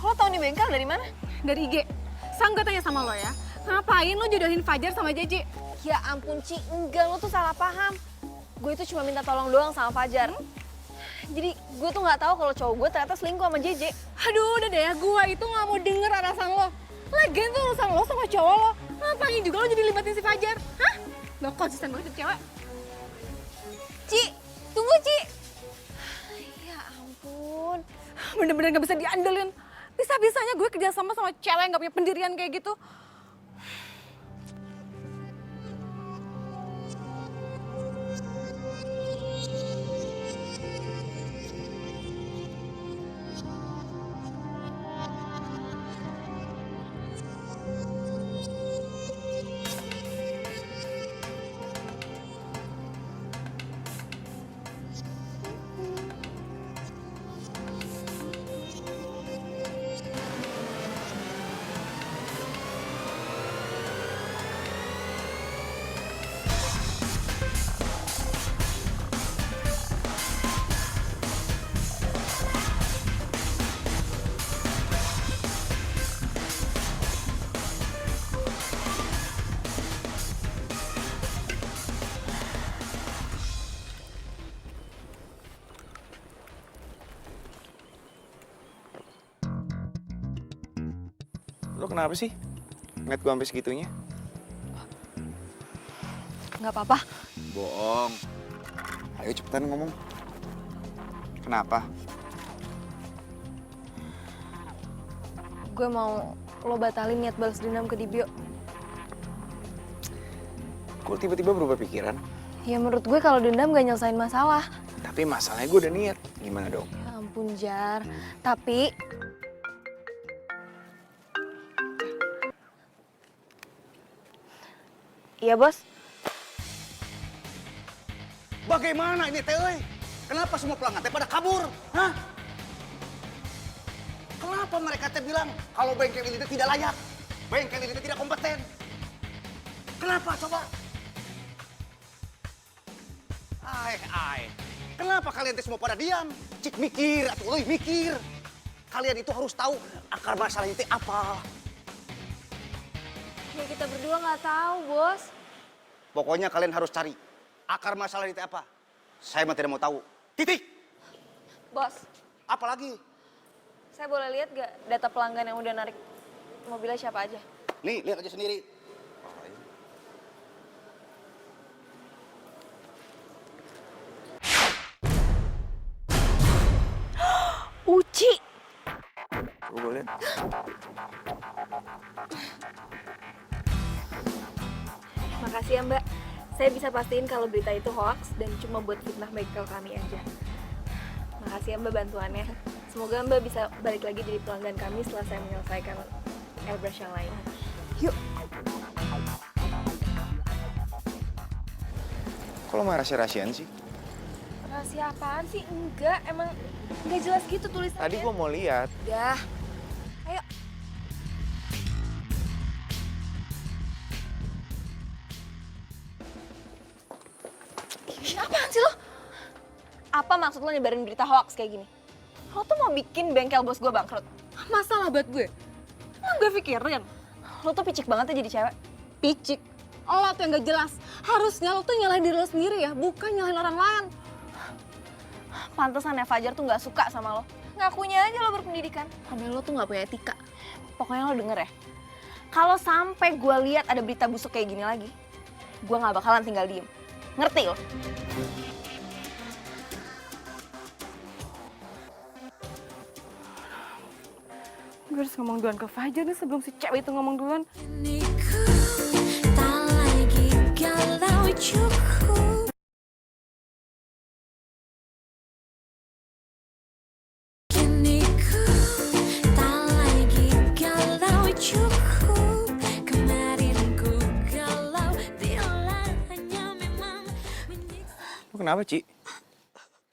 S3: Lo tau nih bengkel dari mana?
S2: Dari IG. Sang gue tanya sama lo ya, ngapain lo jodohin Fajar sama JJ?
S3: Ya ampun Ci, enggak, lo tuh salah paham. Gue itu cuma minta tolong doang sama Fajar. Jadi gue tuh nggak tahu kalau cowok gue ternyata selingkuh sama JJ.
S2: Aduh, udah deh ya, gue itu gak mau denger alasan lo. Lagian tuh urusan lo sama cowok lo. Ngapain juga lo jadi libatin si Fajar? Hah? Gak konsisten banget tuh cewek.
S3: Ci, tunggu Ci. Ya ampun.
S2: Bener-bener gak bisa diandelin. Bisa-bisanya gue kerjasama sama cewek yang gak punya pendirian kayak gitu.
S6: Lo kenapa sih? Ngeliat gue sampai segitunya?
S3: Nggak apa-apa.
S6: Bohong. Ayo cepetan ngomong. Kenapa?
S3: Gue mau lo batalin niat balas dendam ke Dibio.
S6: Kok tiba-tiba berubah pikiran?
S3: Ya menurut gue kalau dendam gak nyelesain masalah.
S6: Tapi masalahnya gue udah niat. Gimana dong?
S3: Ya ampun Jar. Tapi iya bos.
S5: Bagaimana ini teh? Kenapa semua pelanggan teh pada kabur? Hah? Kenapa mereka teh bilang kalau bengkel ini teh tidak layak? Bengkel ini teh tidak kompeten? Kenapa coba? Kenapa kalian teh semua pada diam? Cik mikir, atuh euy mikir. Kalian itu harus tahu akar masalahnya teh apa.
S3: Ya kita berdua nggak tahu bos.
S5: Pokoknya kalian harus cari akar masalah itu apa. Saya mah tidak mau tahu. Titik.
S3: Bos,
S5: Apa lagi?
S3: saya boleh lihat gak data pelanggan yang udah narik mobilnya siapa aja?
S5: Nih, lihat aja sendiri.
S3: Uci.
S6: Gue boleh.
S3: Makasih ya Mbak. Saya bisa pastiin kalau berita itu hoax dan cuma buat fitnah bengkel kami aja. Makasih ya Mbak bantuannya. Semoga Mbak bisa balik lagi jadi pelanggan kami setelah saya menyelesaikan airbrush yang lain. Yuk.
S6: Kok lo malah rahasia-rahasian sih?
S3: Rahasia apaan sih? Enggak, emang nggak jelas gitu tulisannya.
S6: Tadi gue mau lihat.
S3: Udah. Ayo. Ih, apaan sih lo? Apa maksud lo nyebarin berita hoax kayak gini? Lo tuh mau bikin bengkel bos gue bangkrut.
S2: Masalah buat gue. Emang gue pikirin.
S3: Lo tuh picik banget ya jadi cewek.
S2: Picik. Lo tuh yang gak jelas. Harusnya lo tuh nyalahin diri lo sendiri ya, bukan nyalahin orang lain.
S3: Pantesan ya Fajar tuh gak suka sama lo. Ngakunya aja lo berpendidikan. Padahal lo tuh gak punya etika. Pokoknya lo denger ya. Kalau sampai gue lihat ada berita busuk kayak gini lagi, gue gak bakalan tinggal diem. Ngerti lo?
S2: Gue harus ngomong duluan ke Fajar nih sebelum si cewek itu ngomong duluan.
S4: Kini ku tak lagi galau cukup. Kini ku tak lagi galau cukup. Kemarin ku galau bila hanya memang menyiksa.
S6: Lo kenapa, Ci?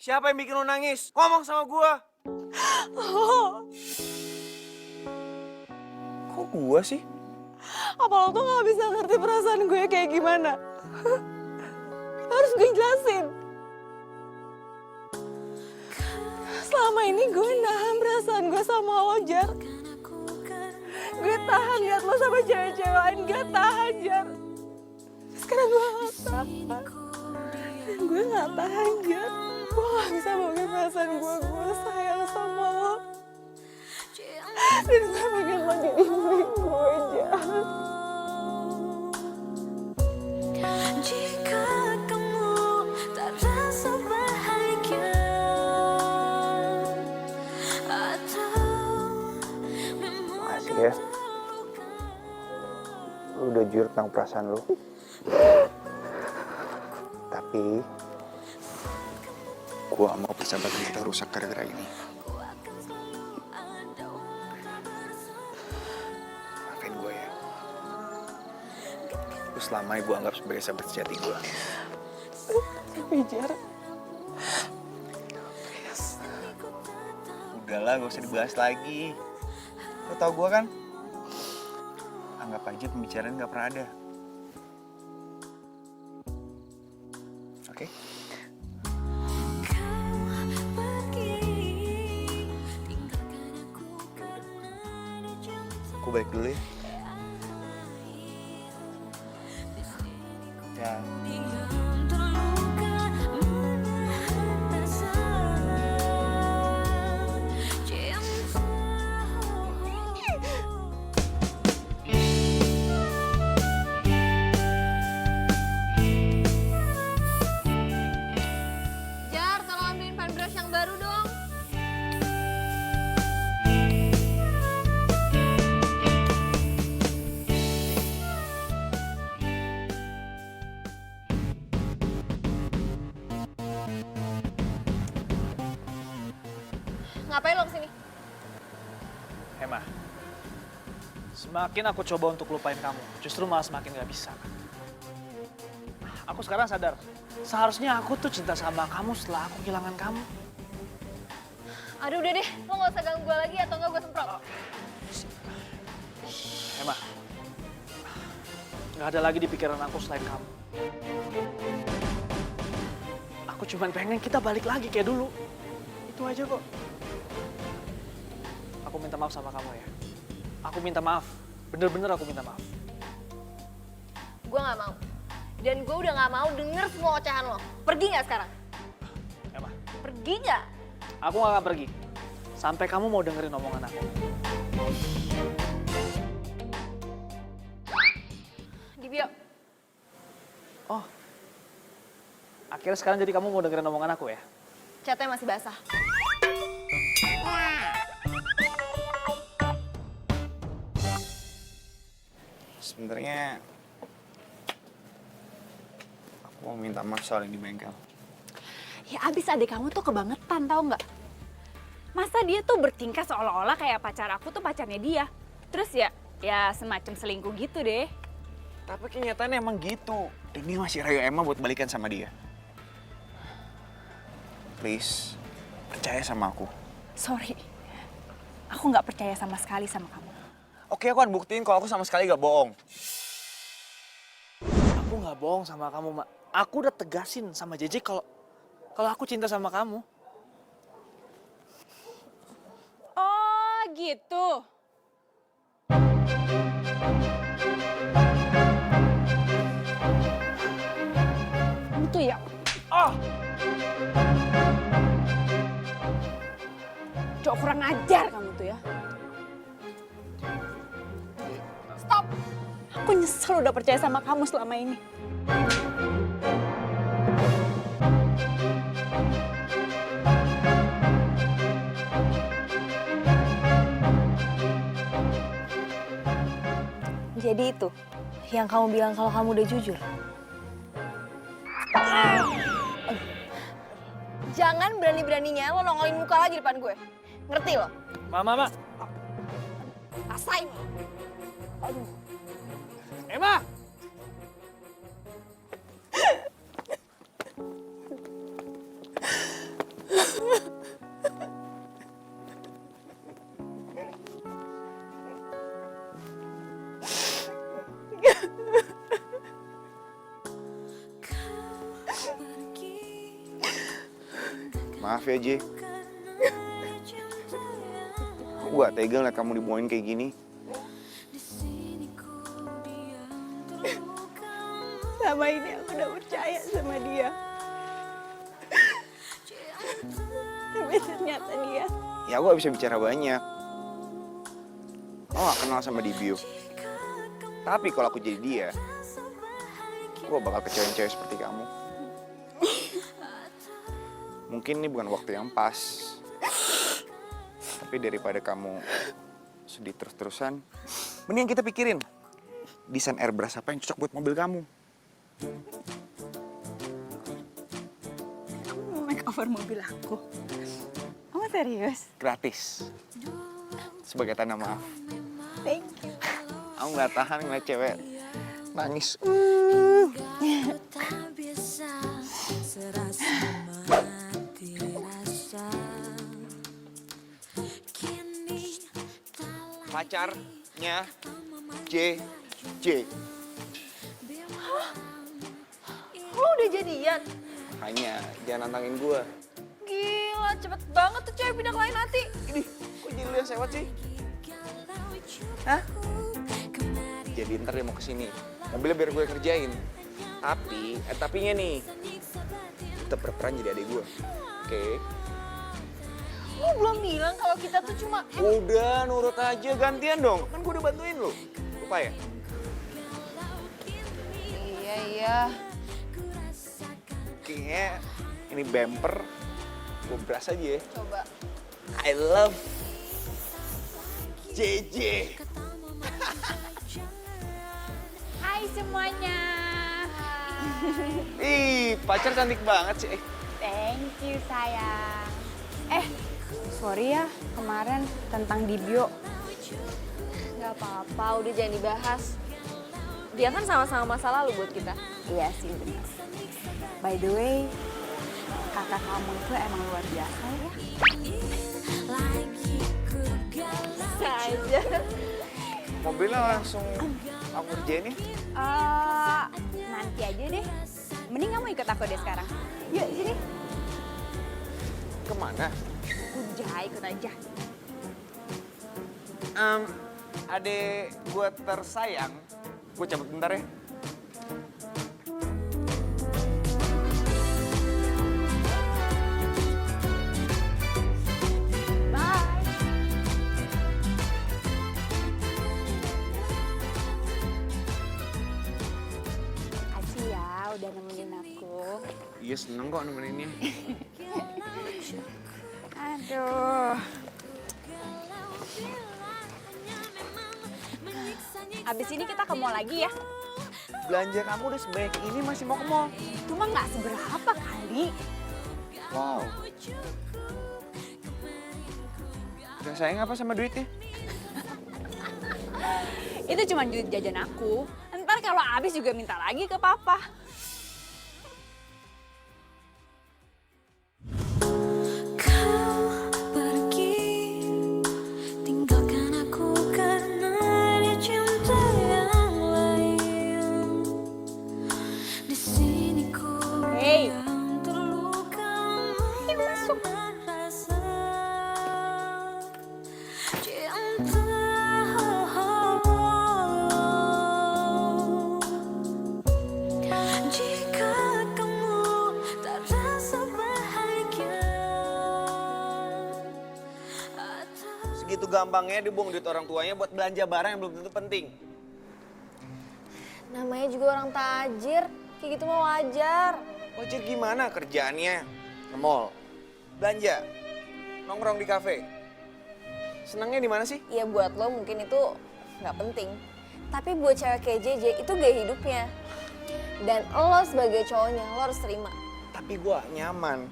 S8: Siapa yang bikin lo nangis? Ngomong sama gue.
S6: Kok gue sih?
S2: Apa lo tuh gak bisa ngerti perasaan gue kayak gimana? Harus
S7: harus gue jelasin. Selama ini gue nahan perasaan gue sama lo, Jar. Gue tahan liat lo sama cewek-cewek lain, gue tahan, Jar. Sekarang gue gak tahan. Gue gak tahan, Jar. Gue gak bisa bawa perasaan gue sayang sama lo. Dan gue pengen lo jadi milik gue, Jar.
S4: Jika kamu tak rasa bahagia atau
S6: Makasih ya. Lu udah jujur tentang perasaan lu. Tapi gua gak mau persahabatan kita rusak gara-gara ini. Maafin gue ya. Lu selama ini gua anggap sebagai sahabat sejati gua.
S7: Tapi Jar,
S6: Udahlah, gak usah dibahas lagi. Lu tau gua kan? Anggap aja pembicaraan gak pernah ada. Oke? Aku balik dulu ya. Ya.
S3: Jar, tolong ambilin fan brush yang baru dong. Ngapain lo kesini?
S1: Emma, semakin aku coba untuk lupain kamu, justru malah semakin gak bisa. Aku sekarang sadar, seharusnya aku tuh cinta sama kamu setelah aku kehilangan kamu.
S3: Aduh udah deh, lo gak usah ganggu gue lagi atau enggak gue semprot.
S1: Emma, gak ada lagi di pikiran aku selain kamu. Aku cuma pengen kita balik lagi kayak dulu. Itu aja kok. Aku minta maaf sama kamu ya. Aku minta maaf. Bener-bener aku minta maaf.
S3: Gue gak mau. Dan gue udah gak mau denger semua ocehan lo. Pergi gak sekarang?
S1: Emma,
S3: Pergi gak?
S1: aku gak akan pergi. Sampai kamu mau dengerin omongan aku.
S3: Dibio.
S1: Oh, akhirnya sekarang jadi kamu mau dengerin omongan aku ya?
S3: Catnya masih basah.
S6: Sebenarnya aku mau minta maaf soal yang di bengkel.
S2: Ya abis adik kamu tuh kebangetan tau nggak? Masa dia tuh bertingkah seolah-olah kayak pacar aku tuh pacarnya dia. Terus ya semacam selingkuh gitu deh.
S6: Tapi kenyataannya emang gitu. Dan dia masih rayu Emma buat balikan sama dia. Please, percaya sama aku.
S2: Sorry, aku nggak percaya sama sekali sama kamu.
S6: Oke, aku akan buktiin kalau aku sama sekali gak bohong.
S1: Aku gak bohong sama kamu, Mak. Aku udah tegasin sama JJ kalau aku cinta sama kamu.
S2: Oh gitu. Itu ya.
S1: Oh,
S2: Cok kurang ajar kamu tuh ya. Stop. Aku nyesel udah percaya sama kamu selama ini.
S7: Jadi itu yang kamu bilang kalau kamu udah jujur.
S3: Jangan berani-beraninya lo nongolin muka lagi depan gue. Ngerti lo?
S1: Mama.
S3: Rasain.
S1: Emma!
S6: Maaf ya, J. Aku gak tega liat kamu dibawain kayak gini.
S2: Selama ini aku udah percaya sama dia. Tapi ternyata dia.
S6: Ya aku gak bisa bicara banyak. Aku gak kenal sama Dibio. Tapi kalau aku jadi dia, aku gak bakal kecewain cewek seperti kamu. Mungkin ini bukan waktu yang pas. Tapi daripada kamu sedih terus-terusan, mending kita pikirin desain airbrush apa yang cocok buat mobil kamu.
S2: Kamu mau make over mobil aku? Kamu serius?
S6: Gratis. Sebagai tanda maaf.
S2: Thank you.
S6: Aku gak tahan ngeliat cewek nangis.
S4: Tak bisa serasa mati rasa. Kini
S6: Pacarnya J.
S3: Lo udah jadian?
S6: Hanya jangan nantangin gua.
S3: Gila, cepet banget tuh cewek pindah ke lain hati.
S6: Ini, kok jadi lu yang sewot sih? Hah? Jadi ntar dia mau kesini. Mobilnya biar gue kerjain. Tapinya nih, tetap berperan jadi adik gue. Oke?
S3: Lo belum bilang kalau kita tuh cuma...
S6: Udah, nurut aja. Gantian dong. Kan gue udah bantuin lu. Lupa ya?
S3: Iya.
S6: Kayaknya ini bumper. Gue beras aja ya.
S3: Coba.
S6: I love JJ.
S2: Hai semuanya.
S6: Ih, pacar cantik banget sih.
S2: Thank you sayang. Sorry ya kemarin tentang Dibio.
S3: Gak apa-apa, udah jangan dibahas. Dia kan sama-sama masa lalu buat kita.
S2: Iya sih benar. By the way, kakak kamu itu emang luar biasa ya.
S3: Bisa aja.
S6: Mobilnya langsung aku kerjain nih.
S2: Nanti aja deh. Mending kamu ikut aku deh sekarang. Yuk sini.
S6: Kemana?
S2: Udah ikut aja.
S6: Adek gue tersayang, gue cabut bentar ya.
S2: Bye. Aci ya udah nemenin aku.
S6: Iya seneng kok nemeninnya.
S2: Aduh. Abis ini kita ke mall lagi ya.
S6: Belanja kamu udah sebanyak ini masih mau ke mall?
S2: Cuma nggak seberapa kali.
S6: Wow. Udah sayang apa sama duitnya?
S2: Itu cuma duit jajan aku. Ntar kalau habis juga minta lagi ke papa.
S4: kau pergi, tinggalkan aku karena ada cinta yang lain. Di sini ku
S2: Hey.
S4: yang terluka merasa cinta. Jika kamu tak rasa bahagia atau
S6: Segitu gampangnya dia buang duit orang tuanya buat belanja barang yang belum tentu penting.
S3: Namanya juga orang tajir. Kayak gitu mah wajar.
S6: Wajar gimana kerjaannya? Ke mall, belanja, nongkrong di kafe. Senangnya di mana sih?
S3: Ya buat lo mungkin itu nggak penting. Tapi buat cewek kayak JJ itu gaya hidupnya. Dan lo sebagai cowoknya, lo harus terima.
S6: Tapi gua nyaman.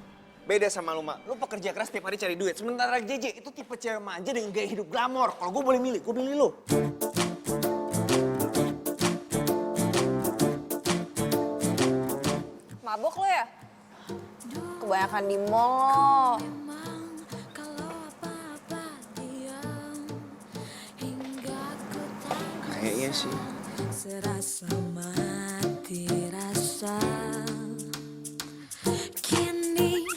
S6: Beda sama lu, Mak. Lu pekerja keras tiap hari cari duit. Sementara JJ itu tipe cewek manja dengan gaya hidup glamor. Kalau gue boleh milih, gue pilih lu.
S3: Mabok lo ya? Kebanyakan di mall.
S4: kalau apa-apa diam hingga ku tak
S6: Kayaknya sih.
S4: serasa mati rasa. Kini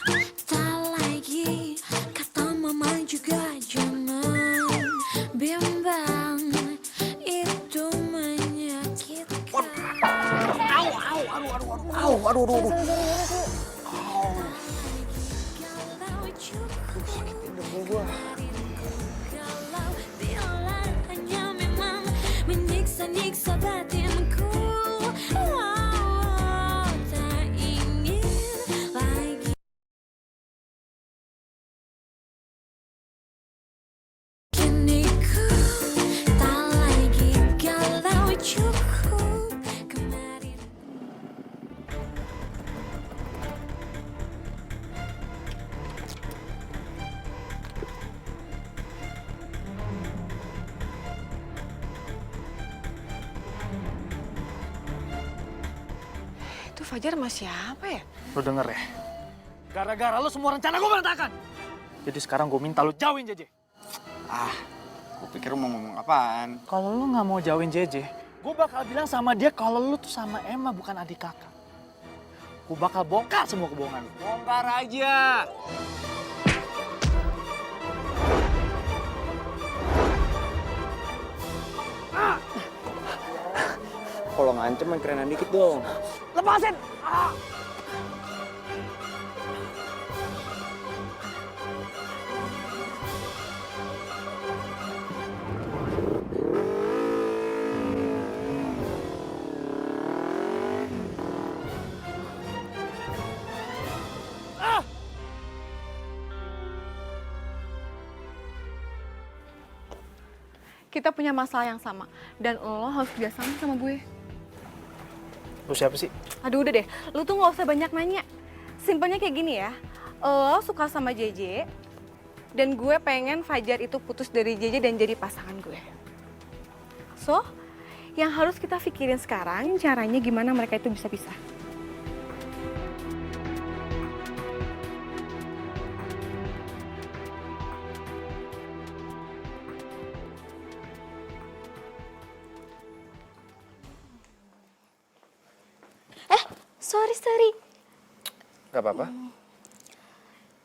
S4: tak
S6: aduh.
S4: Sakitin dengkul gua. Biarlah hanya memang menyiksa-nyiksa batinku. Tak ingin lagi. Kini ku tak lagi galau, cukup kemarin.
S7: Itu Fajar sama siapa ya?
S1: Lu denger ya? Gara-gara lu semua rencana gue berantakan. Jadi sekarang gue minta lu jauhin JJ.
S6: Ah, gue pikir lu mau ngomong apaan.
S1: Kalau lu nggak mau jauhin JJ, gue bakal bilang sama dia kalau lu tuh sama Emma bukan adik kakak. Gue bakal bongkar semua kebohongan lu.
S6: Bongkar aja. Kalau ngancem main kerenan dikit dong.
S1: Lepasin!
S2: Kita punya masalah yang sama. Dan lo harus kerjasama sama gue.
S1: Lu siapa sih?
S2: Aduh udah deh, lu tuh gak usah banyak nanya. Simpelnya kayak gini ya, lo suka sama JJ, dan gue pengen Fajar itu putus dari JJ dan jadi pasangan gue. So, yang harus kita pikirin sekarang caranya gimana mereka itu bisa pisah.
S3: Sorry.
S6: Gak apa-apa.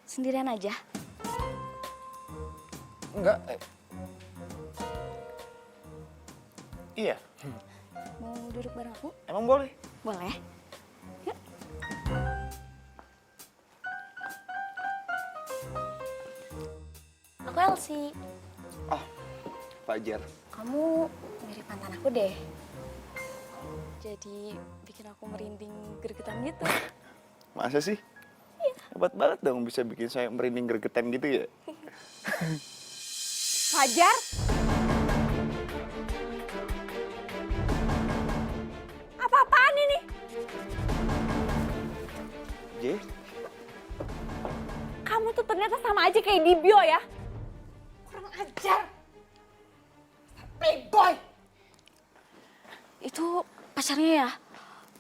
S3: Sendirian aja.
S6: Enggak. Iya.
S3: Mau duduk bareng aku?
S6: Emang boleh?
S3: Boleh. Yuk. Aku Elsie.
S6: Oh, Fajar.
S3: Kamu mirip mantan aku deh. Jadi bikin aku merinding gregetan gitu.
S6: Masa sih? Hebat banget dong bisa bikin saya merinding gregetan gitu ya.
S2: Fajar? Apa-apaan ini?
S6: J?
S2: Kamu tuh ternyata sama aja kayak Dibio ya. Kurang ajar. Playboy.
S3: Itu pacarnya ya?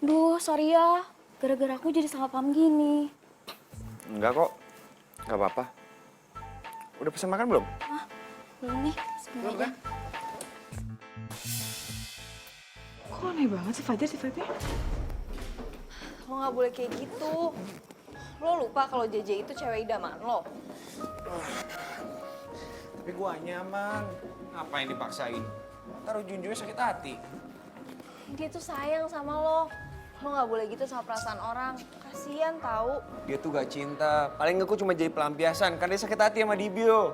S3: Duh, sorry ya. Gara-gara aku jadi salah paham gini.
S6: Enggak kok. Gak apa-apa. Udah pesan makan belum?
S3: Belum nih, sebentar aja.
S2: Kok aneh banget sih Fajar sifatnya?
S3: Lo gak boleh kayak gitu. Lo lupa kalau JJ itu cewek idaman lo.
S6: Tapi gua nyaman. Ngapain dipaksain? Ntar ujung-ujungnya sakit hati.
S3: Dia tuh sayang sama lo. Lo gak boleh gitu sama perasaan orang. Kasian tahu.
S6: Dia tuh gak cinta. Paling aku cuma jadi pelampiasan. Kan dia sakit hati sama Dibio.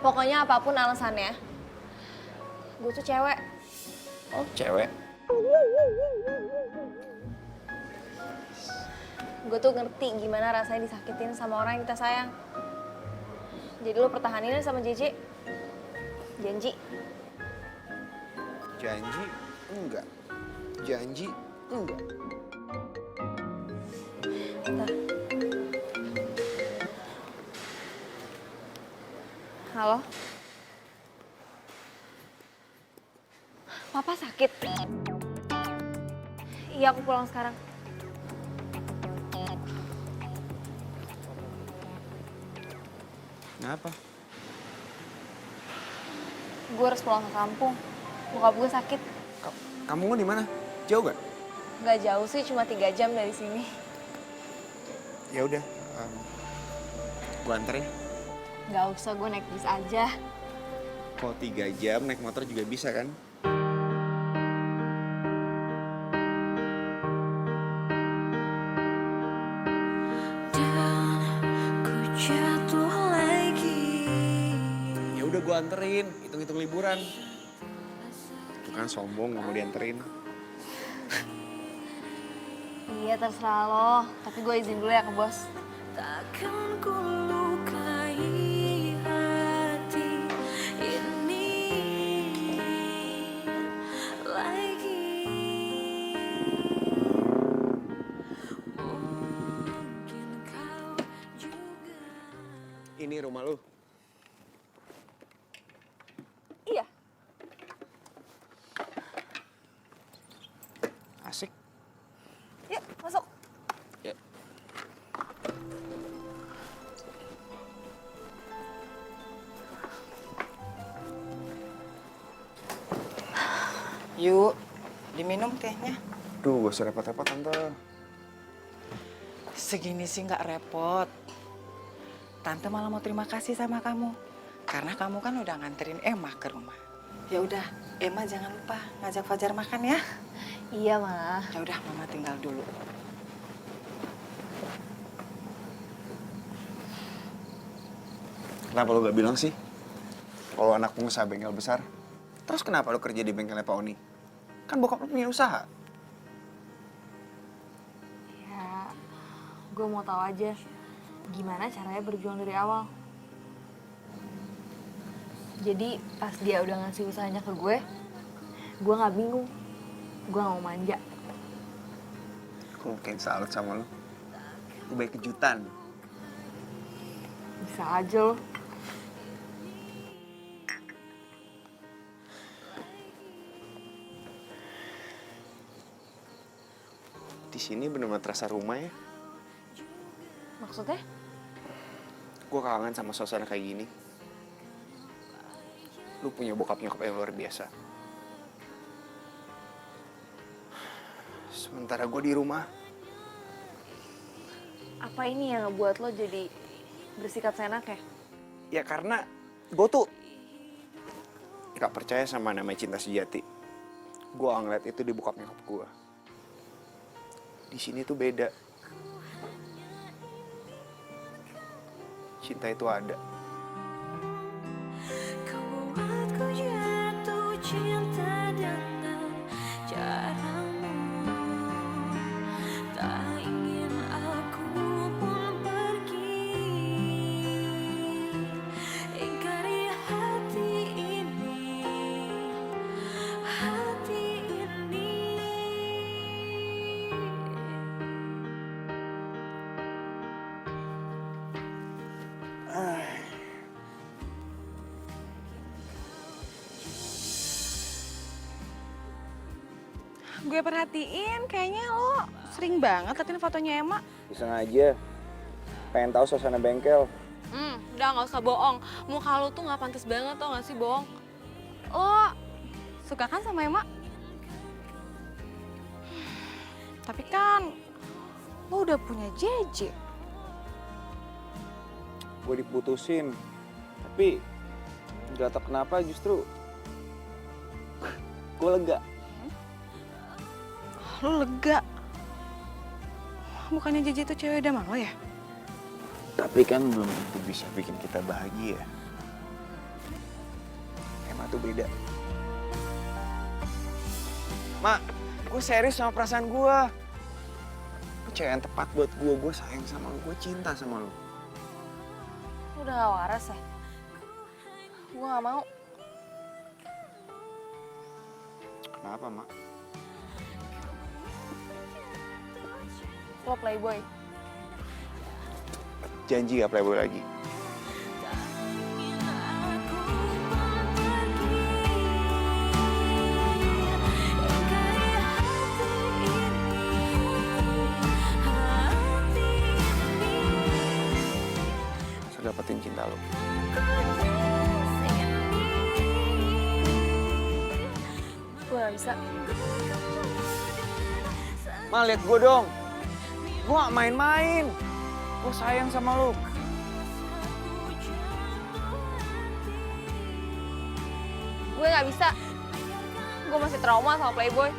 S3: Pokoknya apapun alasannya, gue tuh cewek.
S6: Oh, cewek?
S3: Gue tuh ngerti gimana rasanya disakitin sama orang yang kita sayang. Jadi lo pertahanin sama JJ. Janji.
S6: Janji? Enggak. Janji? Enggak.
S3: Bentar. Halo? Papa sakit? Iya, aku pulang sekarang.
S6: Kenapa?
S3: Gue harus pulang ke kampung. Bokap gue sakit.
S6: Kamu di mana? Jauh gak?
S3: Gak jauh sih, cuma 3 jam dari sini.
S6: Ya udah, gua anterin.
S3: Gak usah, gue naik bis aja.
S6: Kalau 3 jam naik motor juga bisa kan? anterin, hitung-hitung liburan. Itu kan sombong nggak mau dianterin.
S3: Iya terserah lo, tapi gue izin dulu ya ke bos.
S4: Takkan ku lukai hati ini lagi. Mungkin kau juga.
S6: Ini rumah lu.
S3: Iya.
S6: Asik.
S3: Yuk masuk.
S6: Ya.
S9: Yuk, diminum tehnya.
S6: Duh, gak usah repot-repot tante.
S9: Segini sih nggak repot. Tante malah mau terima kasih sama kamu. Karena kamu kan udah nganterin Emma ke rumah. Ya udah, Emma jangan lupa ngajak Fajar makan ya.
S3: Iya mah.
S9: Ya udah, Mama tinggal dulu.
S6: Kenapa lu gak bilang sih? Kalau anak pengusaha bengkel besar, terus kenapa lu kerja di bengkelnya Pak Oni? Kan bokap lu punya usaha.
S3: Ya, gue mau tahu aja gimana caranya berjuang dari awal. Jadi pas dia udah ngasih usahanya ke gue nggak bingung. Gue nggak mau manja.
S6: Aku mungkin salut sama lu. Lu baik kejutan.
S3: Bisa aja lo.
S6: Di sini benar-benar terasa rumah ya.
S3: Maksudnya?
S6: Gue kangen sama suasana kayak gini. Lu punya bokap nyokap yang luar biasa. Sementara gue di rumah.
S3: Apa ini yang ngebuat lo jadi bersikap seenak ya?
S6: Ya karena gue tuh gak percaya sama namanya cinta sejati. Gue ngeliat itu di bokap nyokap gue. Di sini tuh beda. Cinta itu ada.
S4: Kau buatku jatuh cinta dengan caramu. Tak ingin aku pun pergi. Ingkari hati ini, hati ini.
S7: Gue perhatiin kayaknya lo sering banget liatin fotonya Emma.
S6: Bisa aja. Pengen tahu suasana bengkel.
S7: Udah nggak usah bohong. Muka lo tuh nggak pantas banget tau nggak sih bohong. Lo suka kan sama Emma? Tapi kan lo udah punya JJ.
S6: Gue diputusin. Tapi gak tau kenapa justru gue lega.
S7: Lo lega. Bukannya JJ itu cewek idaman lo ya?
S6: Tapi kan belum tentu bisa bikin kita bahagia. Emma tuh beda. Mak, gue serius sama perasaan gue. Lu cewek yang tepat buat gue. Gue sayang sama lu, gue cinta sama lu.
S3: Lo udah gak waras ya? Gue gak mau.
S6: Kenapa, Mak?
S3: Lo playboy.
S6: Janji gak playboy lagi. Saya dapetin cinta lo.
S3: Gue gak bisa.
S6: Ma, lihat gue dong. Gue gak main-main. Gue sayang sama lu.
S3: Gue gak bisa. Gue masih trauma sama playboy.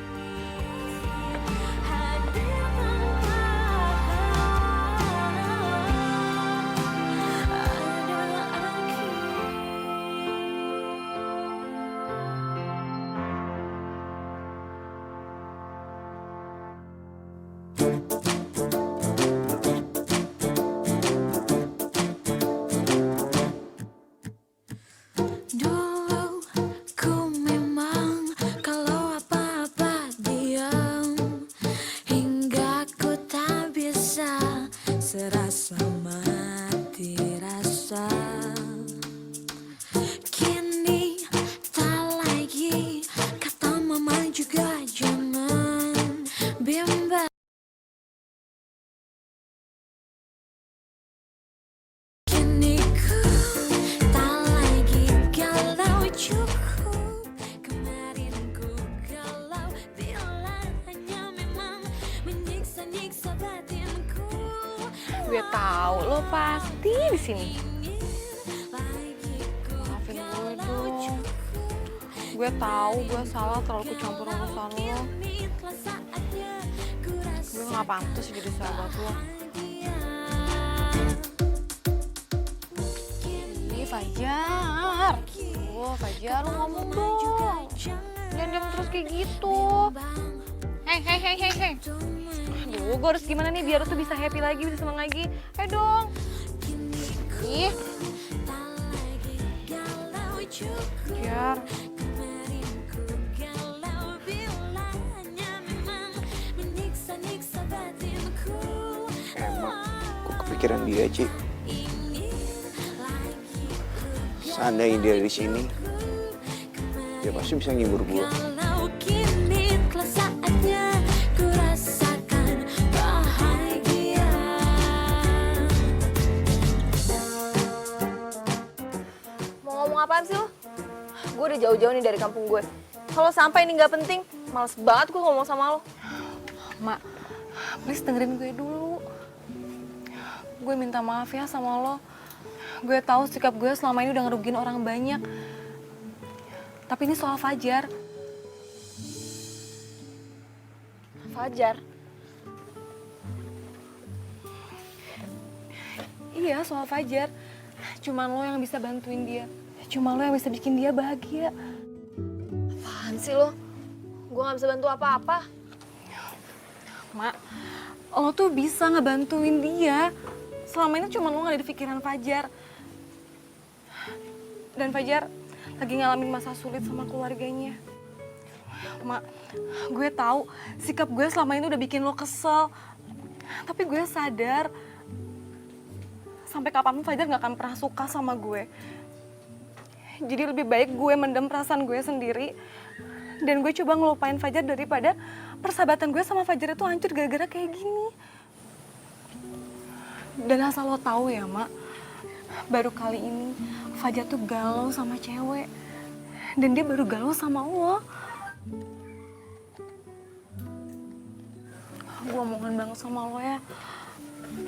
S7: Gue tahu lo pasti di sini. Maafin gue dong. Gue tahu gue salah terlalu kecampur urusan lo. Gue nggak pantas jadi sahabat lo. Ini Fajar. Oh Fajar, lo ngomong dong. Jangan diam terus kayak gitu. Hei. Aduh, gue harus gimana nih biar lo tuh bisa happy lagi, bisa senang lagi. Ayo dong. Ih. Fajar.
S6: Emang, kok kepikiran dia, Ci? Seandainya dia di sini, dia pasti bisa ngibur gue.
S4: Kalau kini telah saatnya ku rasakan bahagia.
S3: Mau ngomong apaan sih lo? Gue udah jauh-jauh nih dari kampung gue. Kalau sampai ini nggak penting, males banget gue ngomong sama lo.
S7: Mak, please dengerin gue dulu. Gue minta maaf ya sama lo. Gue tahu sikap gue selama ini udah ngerugiin orang banyak. Tapi ini soal Fajar.
S3: Fajar?
S7: Iya, soal Fajar. Cuman lo yang bisa bantuin dia. Cuma lo yang bisa bikin dia bahagia.
S3: Apaan sih lo? Gue gak bisa bantu apa-apa.
S7: Mak, lo tuh bisa ngebantuin dia. Selama ini cuma lo gak ada di pikiran Fajar. Dan Fajar lagi ngalamin masa sulit sama keluarganya. Mak, gue tahu sikap gue selama ini udah bikin lo kesel. Tapi gue sadar, sampai kapanpun Fajar gak akan pernah suka sama gue. Jadi lebih baik gue mendem perasaan gue sendiri. Dan gue coba ngelupain Fajar daripada persahabatan gue sama Fajar itu hancur gara-gara kayak gini. Dan asal lo tahu ya, Mak, baru kali ini Fajar tuh galau sama cewek. Dan dia baru galau sama lo. Gue mohon banget sama lo ya.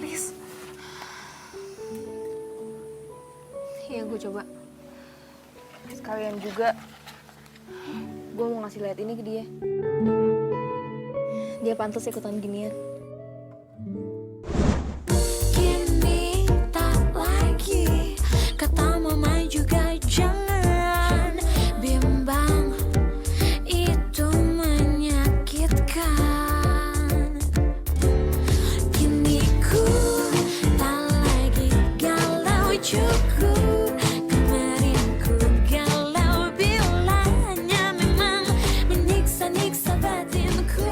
S7: Please.
S3: Iya, gue coba. Sekalian juga, gue mau ngasih lihat ini ke dia. Dia pantas ikutan ginian.
S4: Kini tak lagi kata mama juga jangan bimbang, itu menyakitkan. Kini ku tak lagi galau cukup. Kemarin ku galau bila hanya memang menyiksa-nyiksa batinku.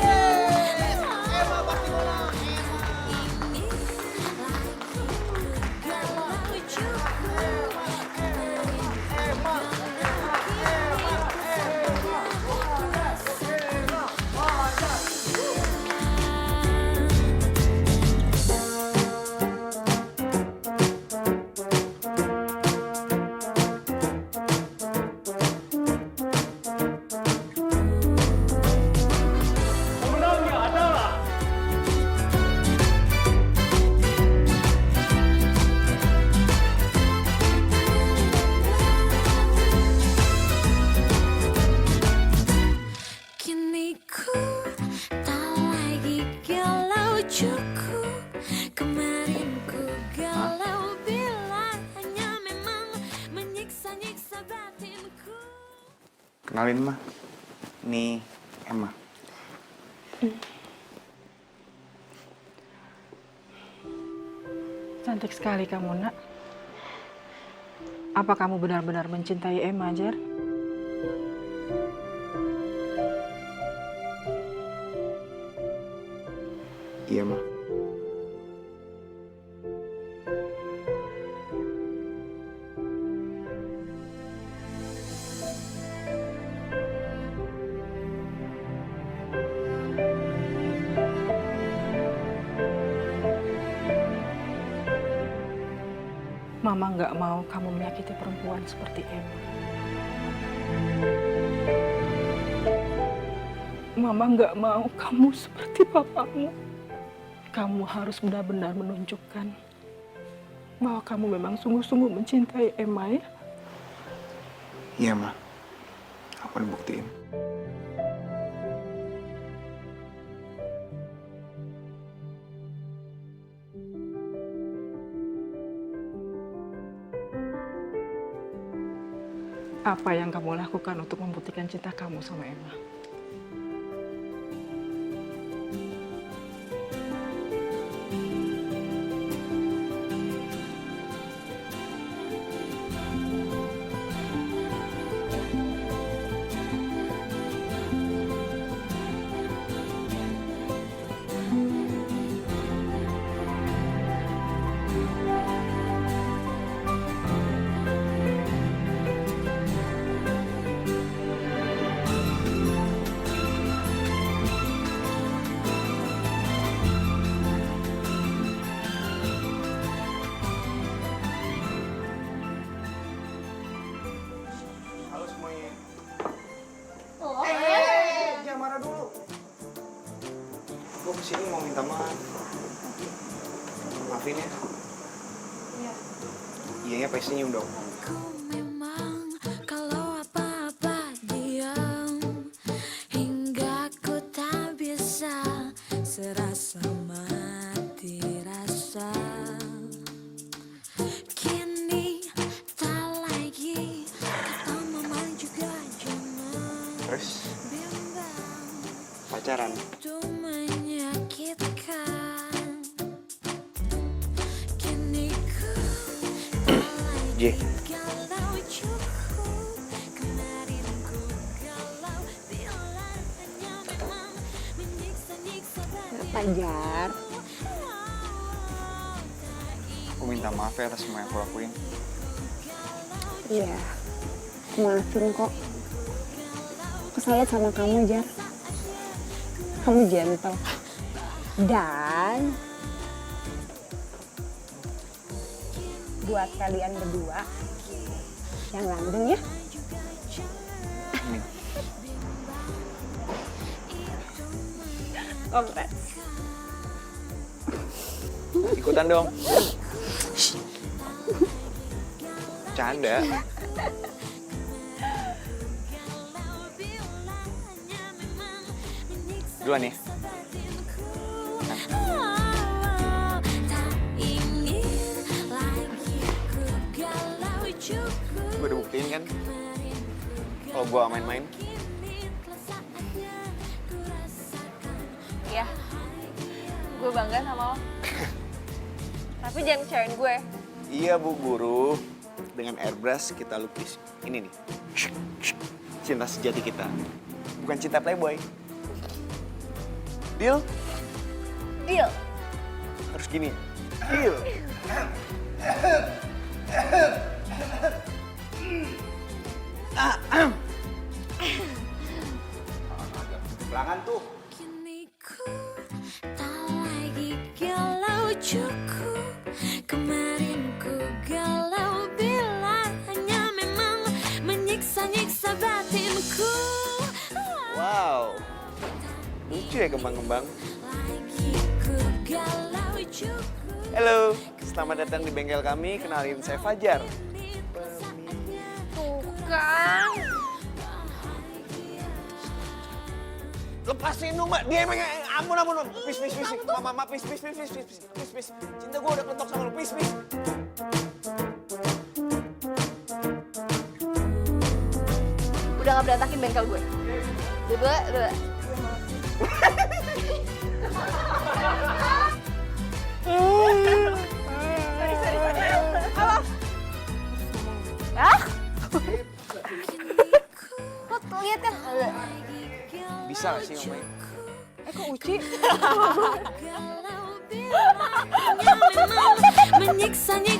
S1: Pemenangnya adalah
S4: Kini ku tak lagi galau cukup. Kemarin ku galau bila hanya memang menyiksa-nyiksa batinku.
S6: Kenalin, mah. Nih, Emma.
S9: Cantik sekali kamu, Nak. Apa kamu benar-benar mencintai Emma, Jar?
S6: Iya, mah.
S9: Mama nggak mau kamu menyakiti perempuan seperti Emma. Mama nggak mau kamu seperti papamu.
S10: kamu harus benar-benar menunjukkan bahwa kamu memang sungguh-sungguh mencintai Emma ya.
S6: Iya, Ma. Aku akan buktiin.
S10: Apa yang kamu lakukan untuk membuktikan cinta kamu sama Emma?
S6: Halo semuanya. Jangan marah dulu. Gue kesini mau minta maaf. Maafin ya. Iya. Iya ya, pasti senyum dong.
S4: Ku memang kalau apa-apa diam, hingga ku tak bisa serasa mati rasa. Kini tak lagi kata mama juga jangan
S6: Terus
S4: bimbang,
S6: pacaran.
S4: itu menyakitkan. Kini ku tak
S6: J.
S4: galau cukup, kemarin ku galau bila hanya memang menyiksa-nyiksa
S2: Fajar,
S6: Aku minta maaf ya atas semua yang aku lakuin.
S2: iya, maafin kok. Aku salut sama kamu, Jar. Kamu gentle. Dan buat kalian berdua yang langgeng ya.
S6: Amin.
S2: Congrats.
S6: Ikutan dong. Canda. Duluan ya.
S4: tak ingin lagi ku galau cukup.
S6: Gue udah buktiin kan kalau gue main-main.
S3: Iya, gue bangga sama lo. Tapi jangan kecewain gue.
S6: Iya Bu Guru, dengan airbrush kita lukis ini nih, cinta sejati kita, bukan cinta playboy. Deal?
S3: Deal.
S6: Harus gini. Deal. Pelangan tuh.
S4: Kini ku tak lagi galau cukup, kemarin ku galau bila hanya memang menyiksa-nyiksa batinku.
S6: Wow, lucu ya kembang-kembang.
S4: Lagi ku galau cukup.
S6: Halo, selamat datang di bengkel kami. Kenalin, saya Fajar.
S3: Tuh kan.
S6: Lepasin dong, Mbak. Dia emang ampun. Please. Mama, please. Cinta gue udah ketok sama lu, please.
S3: Udah gak berantakin bengkel gue. Udah. Sorry. Apa? Hah? Lo lihat kan?
S6: Bisa gak sih ngomongin?
S10: Kok Uci?
S4: Galau bila hanya memang menyiksa-nyiksa